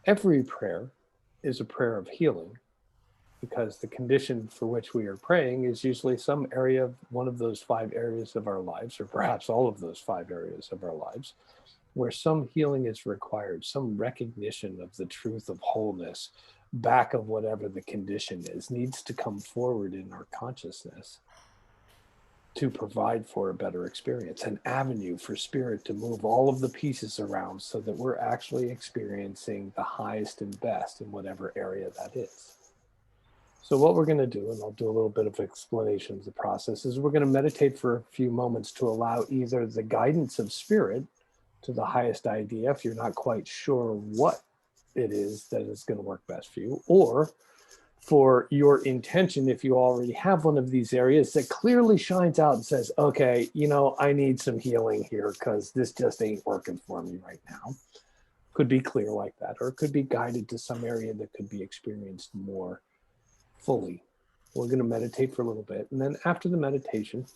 I: every prayer is a prayer of healing, because the condition for which we are praying is usually some area of one of those 5 areas of our lives, or perhaps all of those 5 areas of our lives, where some healing is required, some recognition of the truth of wholeness back of whatever the condition is needs to come forward in our consciousness. to provide for a better experience, an avenue for spirit to move all of the pieces around so that we're actually experiencing the highest and best in whatever area that is. So what we're going to do, and I'll do a little bit of explanation of the process, is we're going to meditate for a few moments to allow either the guidance of spirit to the highest idea, if you're not quite sure what it is that is going to work best for you, or for your intention, if you already have one of these areas that clearly shines out and says, okay, you know, I need some healing here because this just ain't working for me right now. Could be clear like that, or it could be guided to some area that could be experienced more fully. We're going to meditate for a little bit. And then after the meditation,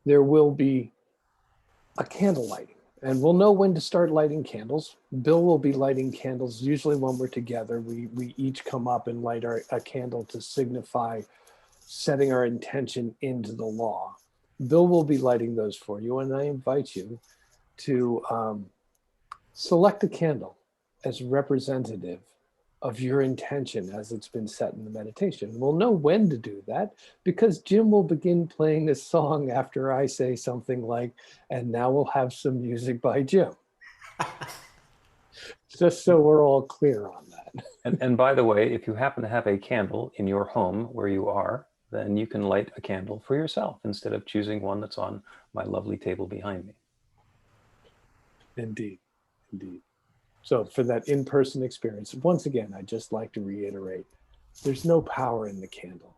I: there will be a candle lighting. And we'll know when to start lighting candles. Bill will be lighting candles. Usually when we're together, we each come up and light a candle to signify setting our intention into the law. Bill will be lighting those for you. And I invite you to select a candle as representative of your intention as it's been set in the meditation. We'll know when to do that because Jim will begin playing a song after I say something like, and now we'll have some music by Jim. Just so we're all clear on that.
D: And by the way, if you happen to have a candle in your home where you are, then you can light a candle for yourself instead of choosing one that's on my lovely table behind me.
I: Indeed, indeed. So for that in-person experience, once again, I'd just like to reiterate, there's no power in the candle.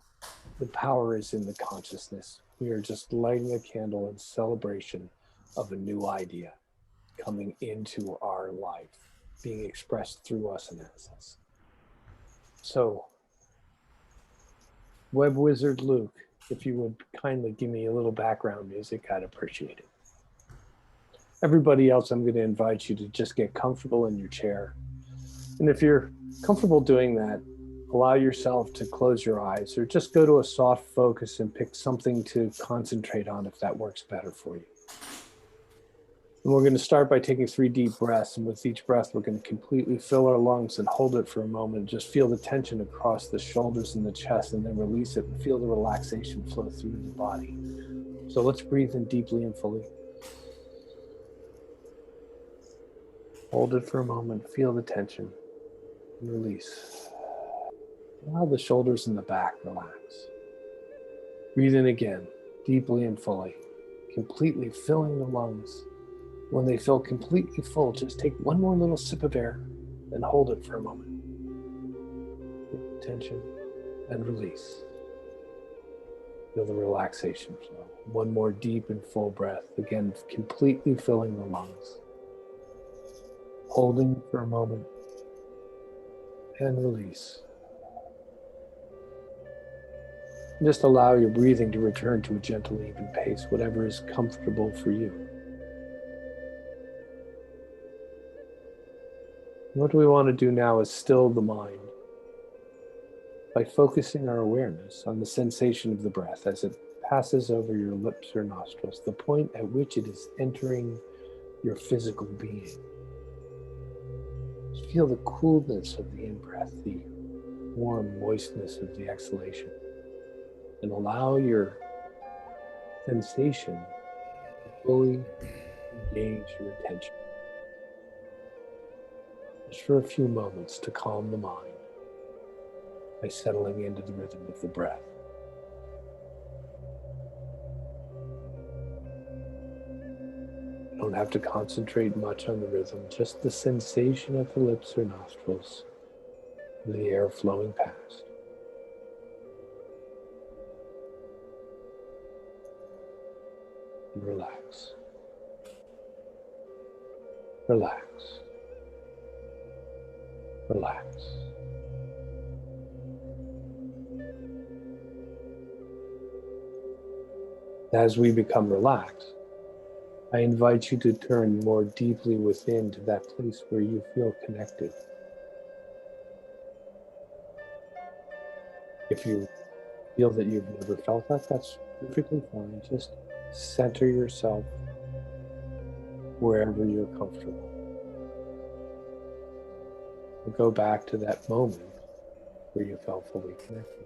I: The power is in the consciousness. We are just lighting a candle in celebration of a new idea coming into our life, being expressed through us and as us. So, Web Wizard Luke, if you would kindly give me a little background music, I'd appreciate it. Everybody else, I'm going to invite you to just get comfortable in your chair. And if you're comfortable doing that, allow yourself to close your eyes or just go to a soft focus and pick something to concentrate on if that works better for you. And we're going to start by taking 3 deep breaths. And with each breath, we're going to completely fill our lungs and hold it for a moment. Just feel the tension across the shoulders and the chest and then release it and feel the relaxation flow through the body. So let's breathe in deeply and fully. Hold it for a moment, feel the tension, and release. Allow the shoulders and the back relax. Breathe in again, deeply and fully, completely filling the lungs. When they feel completely full, just take one more little sip of air and hold it for a moment. Feel the tension and release. Feel the relaxation flow. One more deep and full breath, again, completely filling the lungs. Holding for a moment and release. Just allow your breathing to return to a gentle, even pace, whatever is comfortable for you. What we want to do now is still the mind by focusing our awareness on the sensation of the breath as it passes over your lips or nostrils, the point at which it is entering your physical being. Feel the coolness of the in-breath, the warm moistness of the exhalation, and allow your sensation to fully engage your attention. Just for a few moments to calm the mind by settling into the rhythm of the breath. Don't have to concentrate much on the rhythm, just the sensation of the lips or nostrils, the air flowing past. And relax. Relax. Relax. As we become relaxed, I invite you to turn more deeply within to that place where you feel connected. If you feel that you've never felt that, that's perfectly fine. Just center yourself wherever you're comfortable. And go back to that moment where you felt fully connected,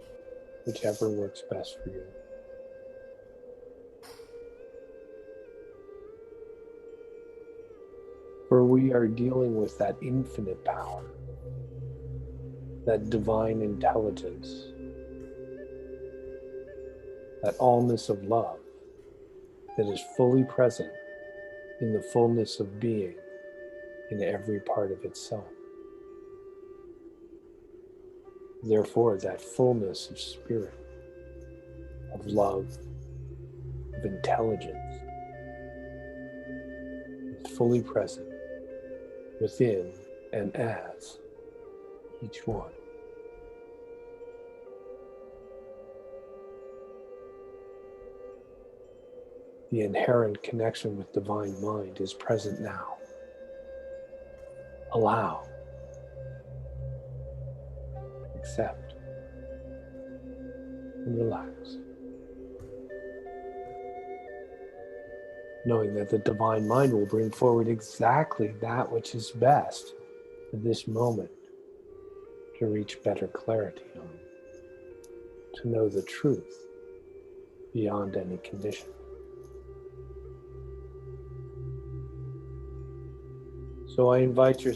I: whichever works best for you. For we are dealing with that infinite power, that divine intelligence, that allness of love that is fully present in the fullness of being in every part of itself. Therefore, that fullness of spirit, of love, of intelligence is fully present within and as each one. The inherent connection with divine mind is present now. Allow, accept, and relax. Knowing that the divine mind will bring forward exactly that which is best for this moment to reach better clarity on, to know the truth beyond any condition. So I invite you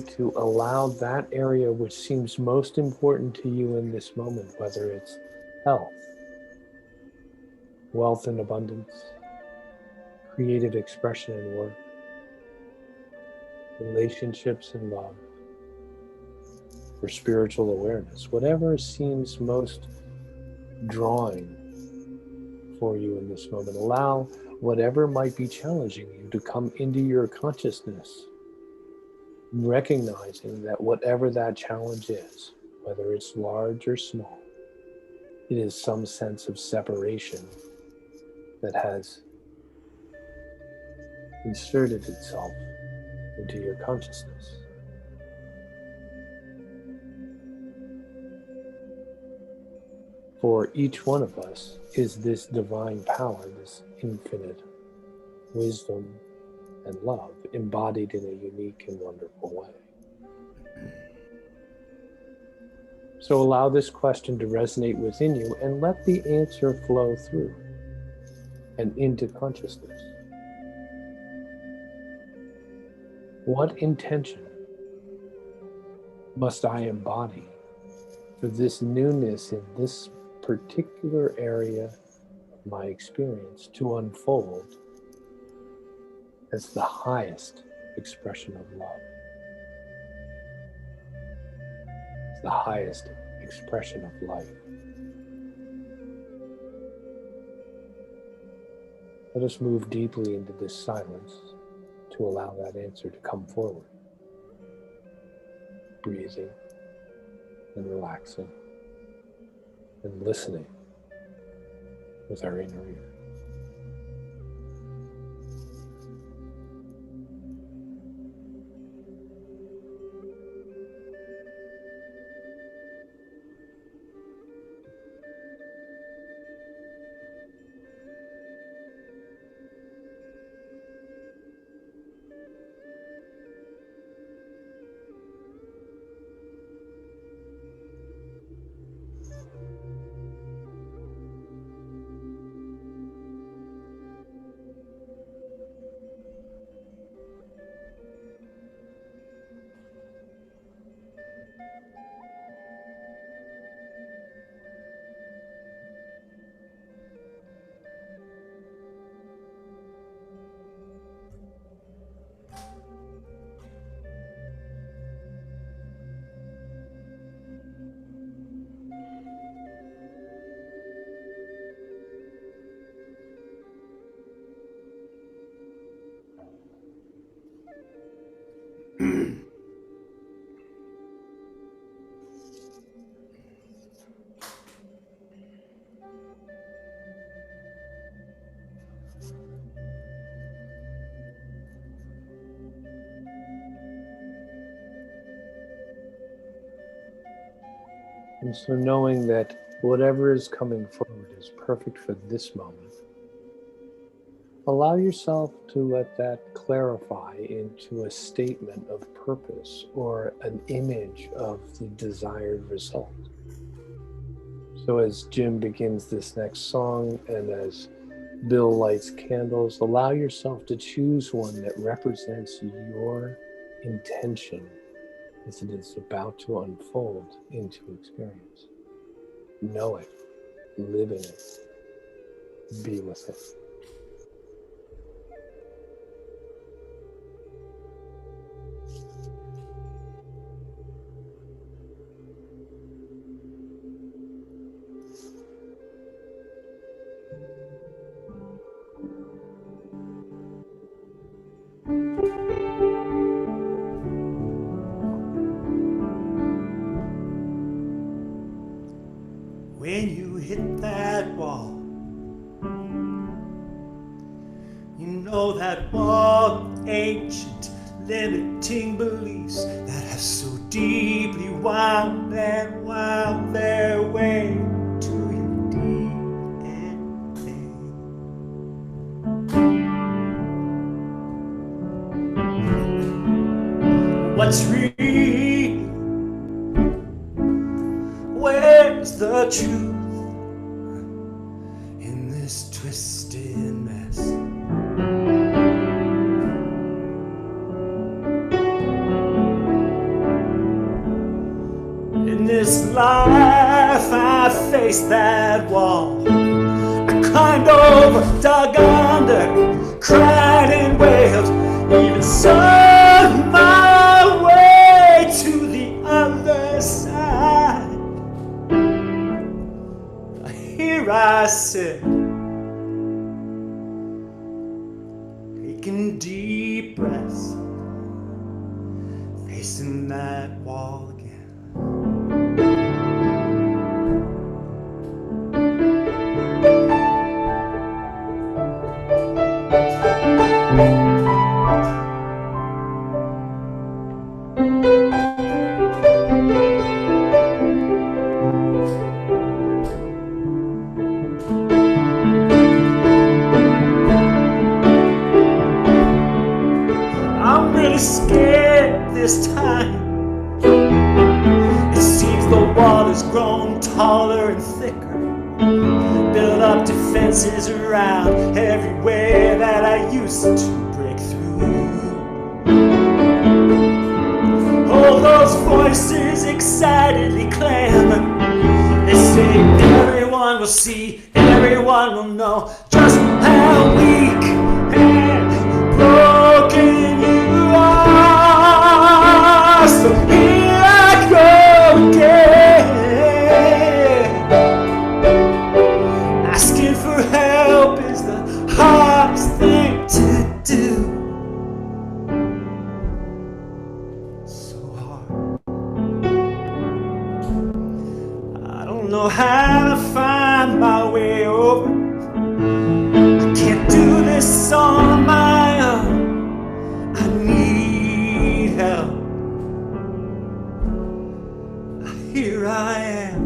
I: to allow that area which seems most important to you in this moment, whether it's health, wealth and abundance, creative expression and work, relationships and love, or spiritual awareness, whatever seems most drawing for you in this moment. Allow whatever might be challenging you to come into your consciousness, recognizing that whatever that challenge is, whether it's large or small, it is some sense of separation that has inserted itself into your consciousness. For each one of us is this divine power, this infinite wisdom and love embodied in a unique and wonderful way. So allow this question to resonate within you and let the answer flow through and into consciousness. What intention must I embody for this newness in this particular area of my experience to unfold as the highest expression of love, as the highest expression of life? Let us move deeply into this silence to allow that answer to come forward. Breathing and relaxing and listening with our inner ear. And so knowing that whatever is coming forward is perfect for this moment, allow yourself to let that clarify into a statement of purpose or an image of the desired result. So as Jim begins this next song and as Bill lights candles. Allow yourself to choose one that represents your intention as it is about to unfold into experience. Know it, live in it, be with it.
N: When you hit that wall, you know that wall of ancient limiting beliefs that have so deeply wound and wound their way to your DNA. What's real? Where's the truth in this twisted mess? In this life I faced that wall. I climbed over, dug under, cried and wailed, even sung my way to the other side. Here I sit, taking deep breaths, facing that wall again. I'm really scared this time. It seems the wall has grown taller and thicker, built up defenses around everywhere that I used to break through. All those voices excitedly clamor. They say everyone will see, everyone will know just how weak and broken you are. So here I go again. Asking for help is the hardest thing to do. So hard. I don't know how to find my way over. I can't do this on my own. I need help. Here I am.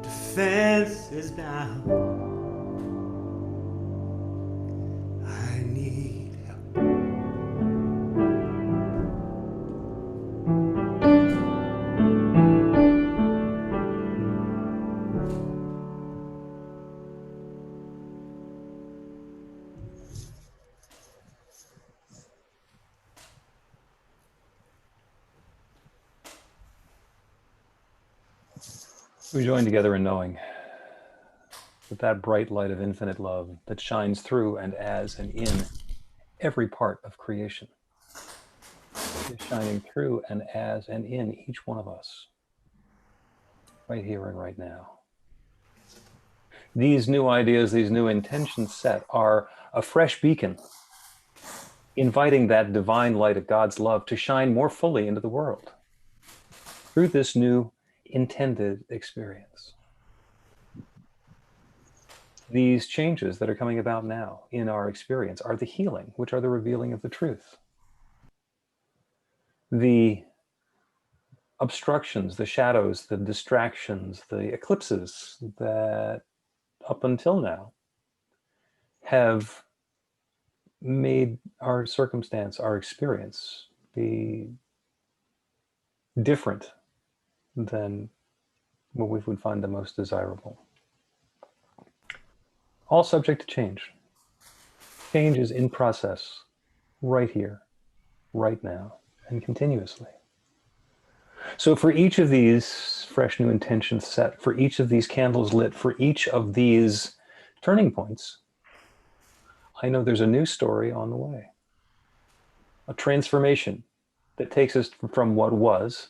N: Defense is down. I need help.
D: We join together in knowing that that bright light of infinite love that shines through and as and in every part of creation is shining through and as and in each one of us, right here and right now. These new ideas, these new intentions set are a fresh beacon, inviting that divine light of God's love to shine more fully into the world through this new intended experience. These changes that are coming about now in our experience are the healing, which are the revealing of the truth. The obstructions, the shadows, the distractions, the eclipses that up until now have made our circumstance, our experience, be different than what we would find the most desirable. all subject to change. Change is in process right here, right now, and continuously. So for each of these fresh new intentions set, for each of these candles lit, for each of these turning points, I know there's a new story on the way. A transformation that takes us from what was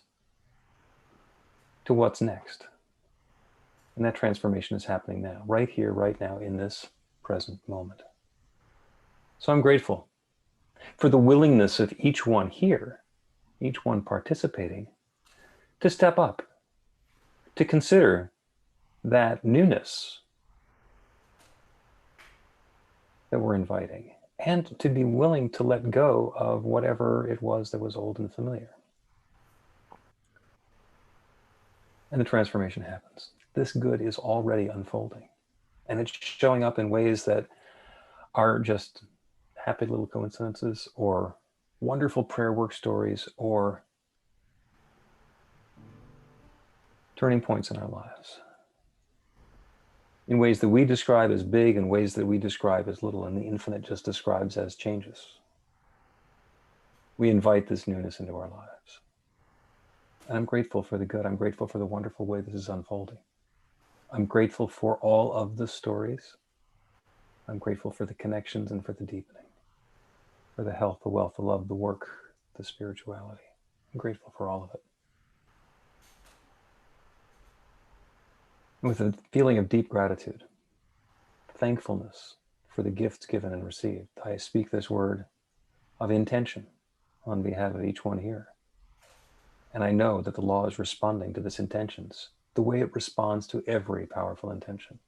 D: to what's next. And that transformation is happening now, right here, right now, in this present moment. So I'm grateful for the willingness of each one here, each one participating, to step up, to consider that newness that we're inviting, and to be willing to let go of whatever it was that was old and familiar. And the transformation happens. This good is already unfolding, and it's showing up in ways that are just happy little coincidences or wonderful prayer work stories or turning points in our lives, in ways that we describe as big and ways that we describe as little, and the infinite just describes as changes. We invite this newness into our lives. And I'm grateful for the good. I'm grateful for the wonderful way this is unfolding. I'm grateful for all of the stories. I'm grateful for the connections and for the deepening, for the health, the wealth, the love, the work, the spirituality. I'm grateful for all of it. With a feeling of deep gratitude, thankfulness for the gifts given and received, I speak this word of intention on behalf of each one here. And I know that the law is responding to this intentions the way it responds to every powerful intention.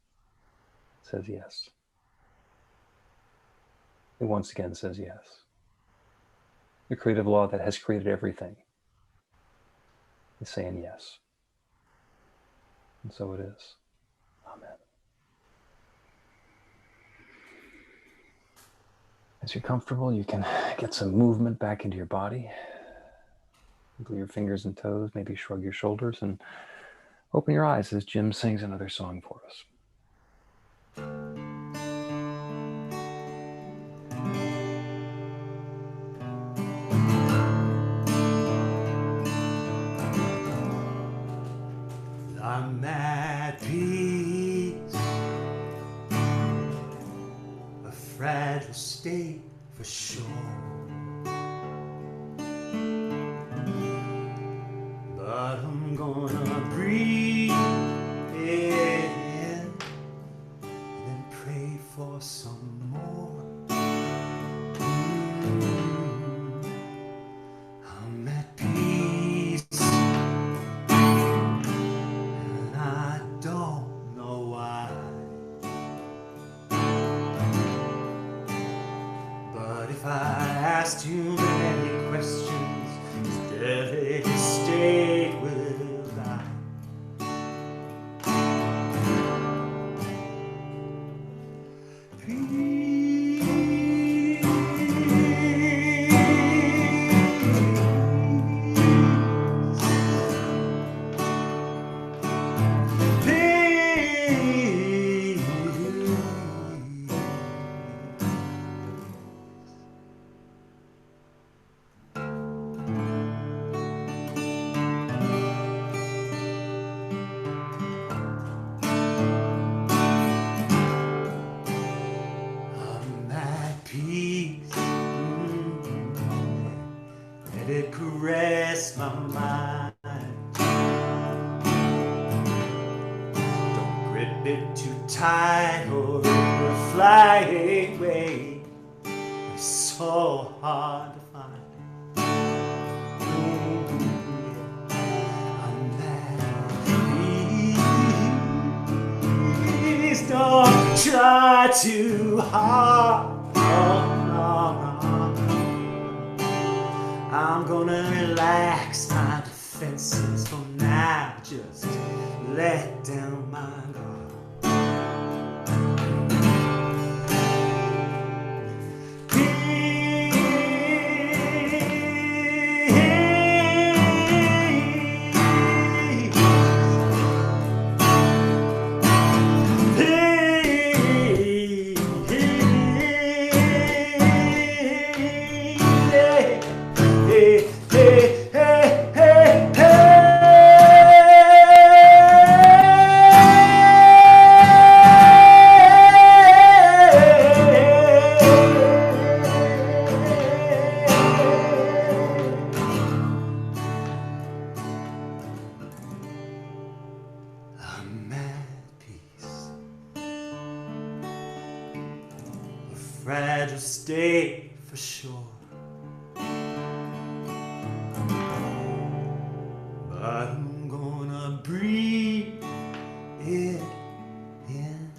D: It says yes. It once again says yes. The creative law that has created everything is saying yes. And so it is. Amen. As you're comfortable, you can get some movement back into your body. Wiggle your fingers and toes, maybe shrug your shoulders, and open your eyes as Jim sings another song for us.
N: I'm at peace, a fragile state for sure, but I'm gonna breathe in and then pray for some more. I'm at peace. I don't know why, but if I asked you many questions, steady state will lie. Let it caress my mind. Don't grip it too tight or it'll fly away. It's so hard to find. Please don't try too hard. I'm gonna relax my defenses for now, just let down my guard. Please, fragile state for sure. But I'm gonna breathe it in.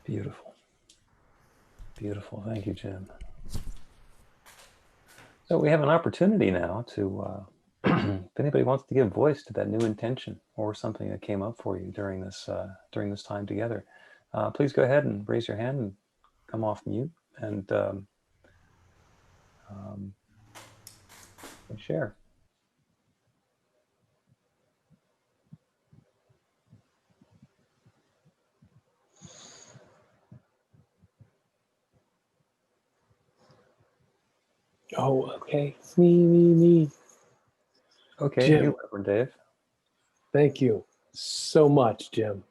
D: Beautiful. Beautiful. Thank you, Jim. So we have an opportunity now to, if anybody wants to give voice to that new intention or something that came up for you during this time together, please go ahead and raise your hand and come off mute and share.
I: Oh, okay. Me.
D: Okay,
I: Jim.
D: you, Reverend Dave.
I: Thank you so much, Jim.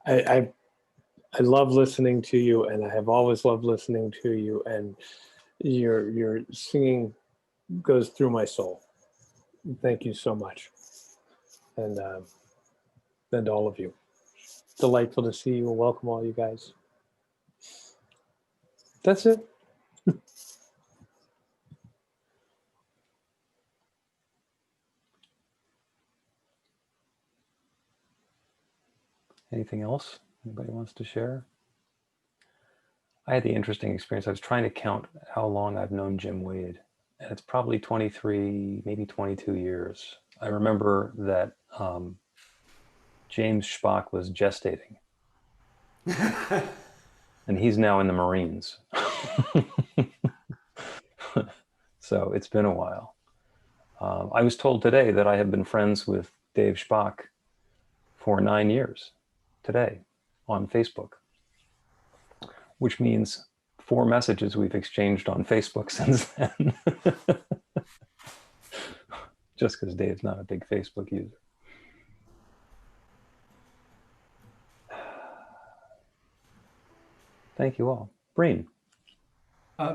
I: I love listening to you, and I have always loved listening to you, and your singing goes through my soul. Thank you so much. And all of you. Delightful to see you and welcome all you guys. That's it.
D: Anything else anybody wants to share? I had the interesting experience. I was trying to count how long I've known Jim Wade, and it's probably 23, maybe 22 years. I remember that James Spock was gestating, and he's now in the Marines. So it's been a while. I was told today that I have been friends with Dave Spock for 9 years today on Facebook, which means 4 messages we've exchanged on Facebook since then. Just because Dave's not a big Facebook user. Thank you all. Breen.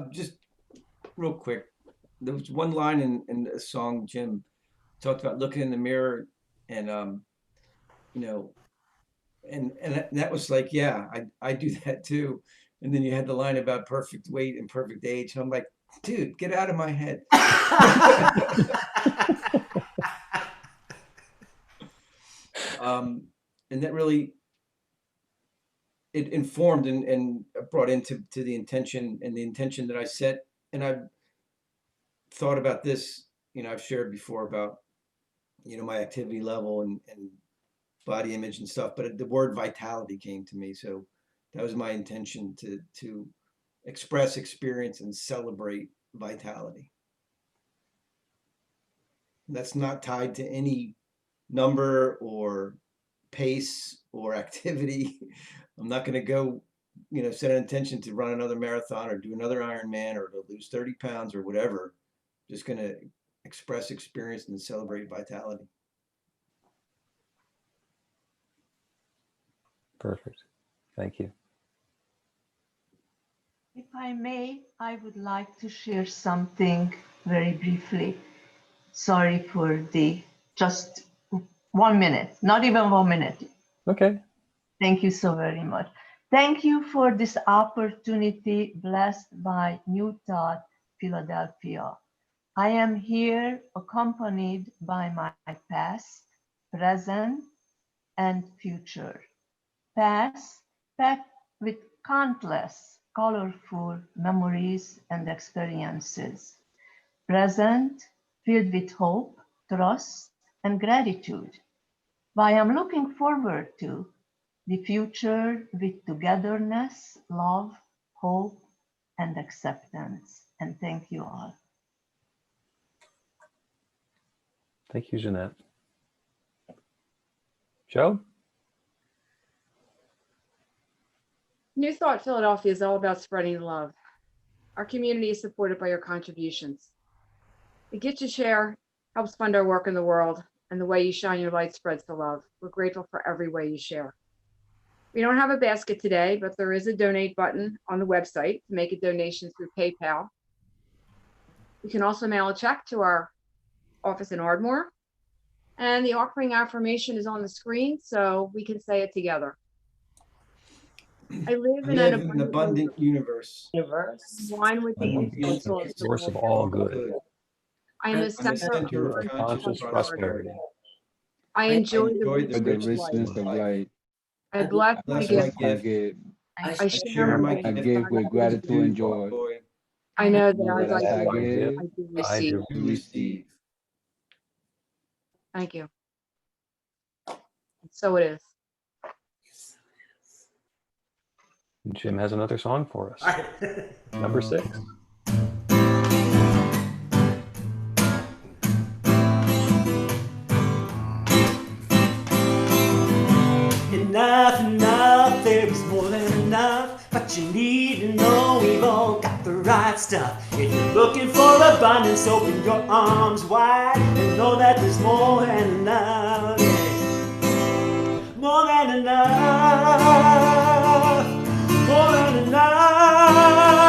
J: Just real quick, there was one line in a song Jim talked about looking in the mirror and you know, and that was like, yeah, I do that too. And then you had the line about perfect weight and perfect age, and I'm like, dude, get out of my head. And that really, it informed and brought into the intention that I set. And I've thought about this, I've shared before about, my activity level and body image and stuff, but the word vitality came to me. So that was my intention to express, experience, and celebrate vitality. That's not tied to any number or pace or activity. I'm not going to go, set an intention to run another marathon or do another Ironman or to lose 30 pounds or whatever. Just going to express, experience, and celebrate vitality.
D: Perfect. Thank you.
Q: If I may, I would like to share something very briefly. Sorry for just 1 minute, not even 1 minute.
D: Okay.
Q: Thank you so very much. Thank you for this opportunity blessed by New Thought, Philadelphia. I am here accompanied by my past, present, and future. Past, packed with countless colorful memories and experiences. Present, filled with hope, trust, and gratitude. I am looking forward to the future with togetherness, love, hope, and acceptance. And thank you all.
D: Thank you, Jeanette. Joe?
L: New Thought Philadelphia is all about spreading love. Our community is supported by your contributions. The gift you share helps fund our work in the world, and the way you shine your light spreads the love. We're grateful for every way you share. We don't have a basket today, but there is a donate button on the website to make a donation through PayPal. You can also mail a check to our office in Ardmore. And the offering affirmation is on the screen, so we can say it together. I live in an
J: abundant universe.
L: Wine with the
D: Source of all good.
L: I am a center of
D: conscious prosperity.
L: I enjoy the
R: richness of light.
L: I bless my gift.
R: I
L: share my
R: give with gratitude and joy.
L: I know that as I
R: I
L: give,
R: give,
L: I do receive.
J: Receive.
L: Thank you. So it is.
D: Jim has another song for us. Number 6.
N: Enough, enough, there is more than enough. But you need to know we've all got the right stuff. If you're looking for abundance, open your arms wide and know that there's more than enough. Yeah. More than enough. More than enough.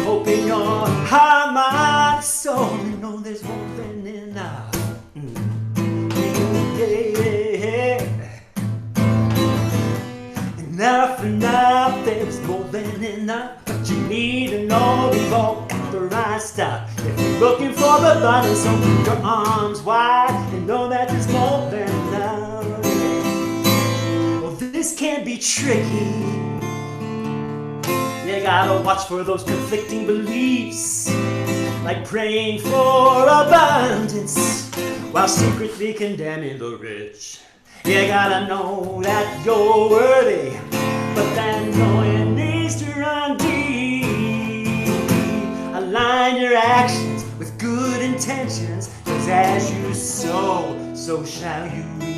N: Open your heart, mind, soul, and know there's more than enough. Yeah. Enough, enough, there's more than enough. But you need to know we've all got the right stuff. If you're looking for abundance, open your arms wide and know that there's more than enough. Well, this can be tricky. You gotta watch for those conflicting beliefs, like praying for abundance while secretly condemning the rich. You gotta know that you're worthy, but that knowing needs to run deep. Align your actions with good intentions, 'cause as you sow, so shall you reap.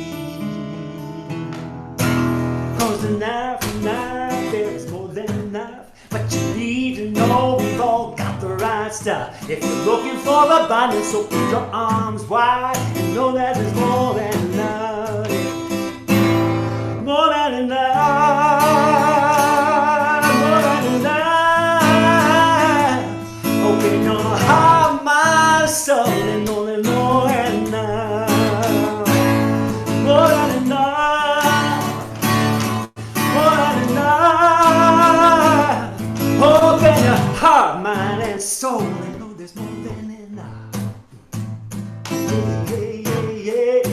N: 'Cause enough, enough, there's more than enough. But you need to know we've all got the right stuff. If you're looking for abundance, open your arms wide and know that there's more than enough. More than enough. More than enough. Open your heart, mind, soul, and know there's more than enough. More than enough. More than enough. Open your heart, mind, and soul, and know there's more than enough. Yeah, yeah, yeah, yeah.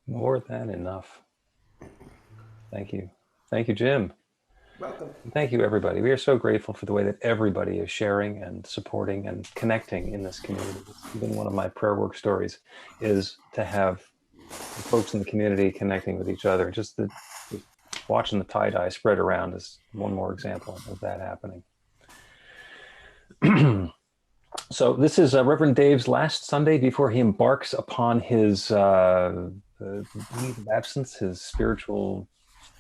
D: More than enough. Thank you. Thank you, Jim.
J: Welcome.
D: Thank you, everybody. We are so grateful for the way that everybody is sharing and supporting and connecting in this community. It's been one of my prayer work stories, is to have folks in the community connecting with each other. Just watching the tie-dye spread around is one more example of that happening. So this is Reverend Dave's last Sunday before he embarks upon his leave of absence, his spiritual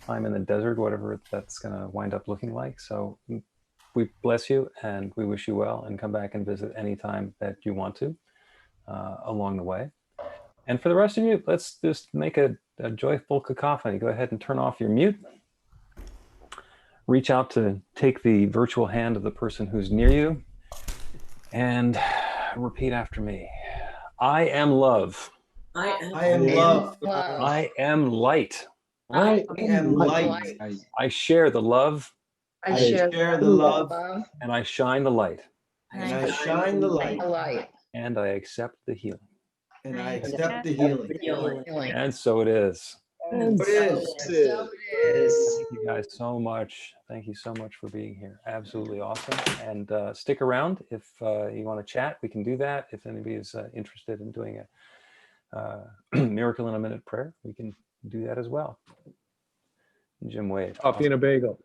D: time in the desert, whatever that's going to wind up looking like. So we bless you and we wish you well, and come back and visit anytime that you want to along the way. And for the rest of you, let's just make a joyful cacophony. Go ahead and turn off your mute. Reach out to take the virtual hand of the person who's near you and repeat after me. I am love.
J: I am love.
D: I am light.
J: I am light.
D: I share the love.
J: I share the love.
D: And I shine the light.
J: And I shine the light.
D: And I accept the healing.
J: And I accept the healing.
D: And so it is.
J: And so it is.
D: Thank you guys so much. Thank you so much for being here. Absolutely awesome. And stick around if you want to chat. We can do that. If anybody is interested in doing a Miracle in a Minute prayer, we can do that as well. Jim Wade.
I: Coffee and a bagel.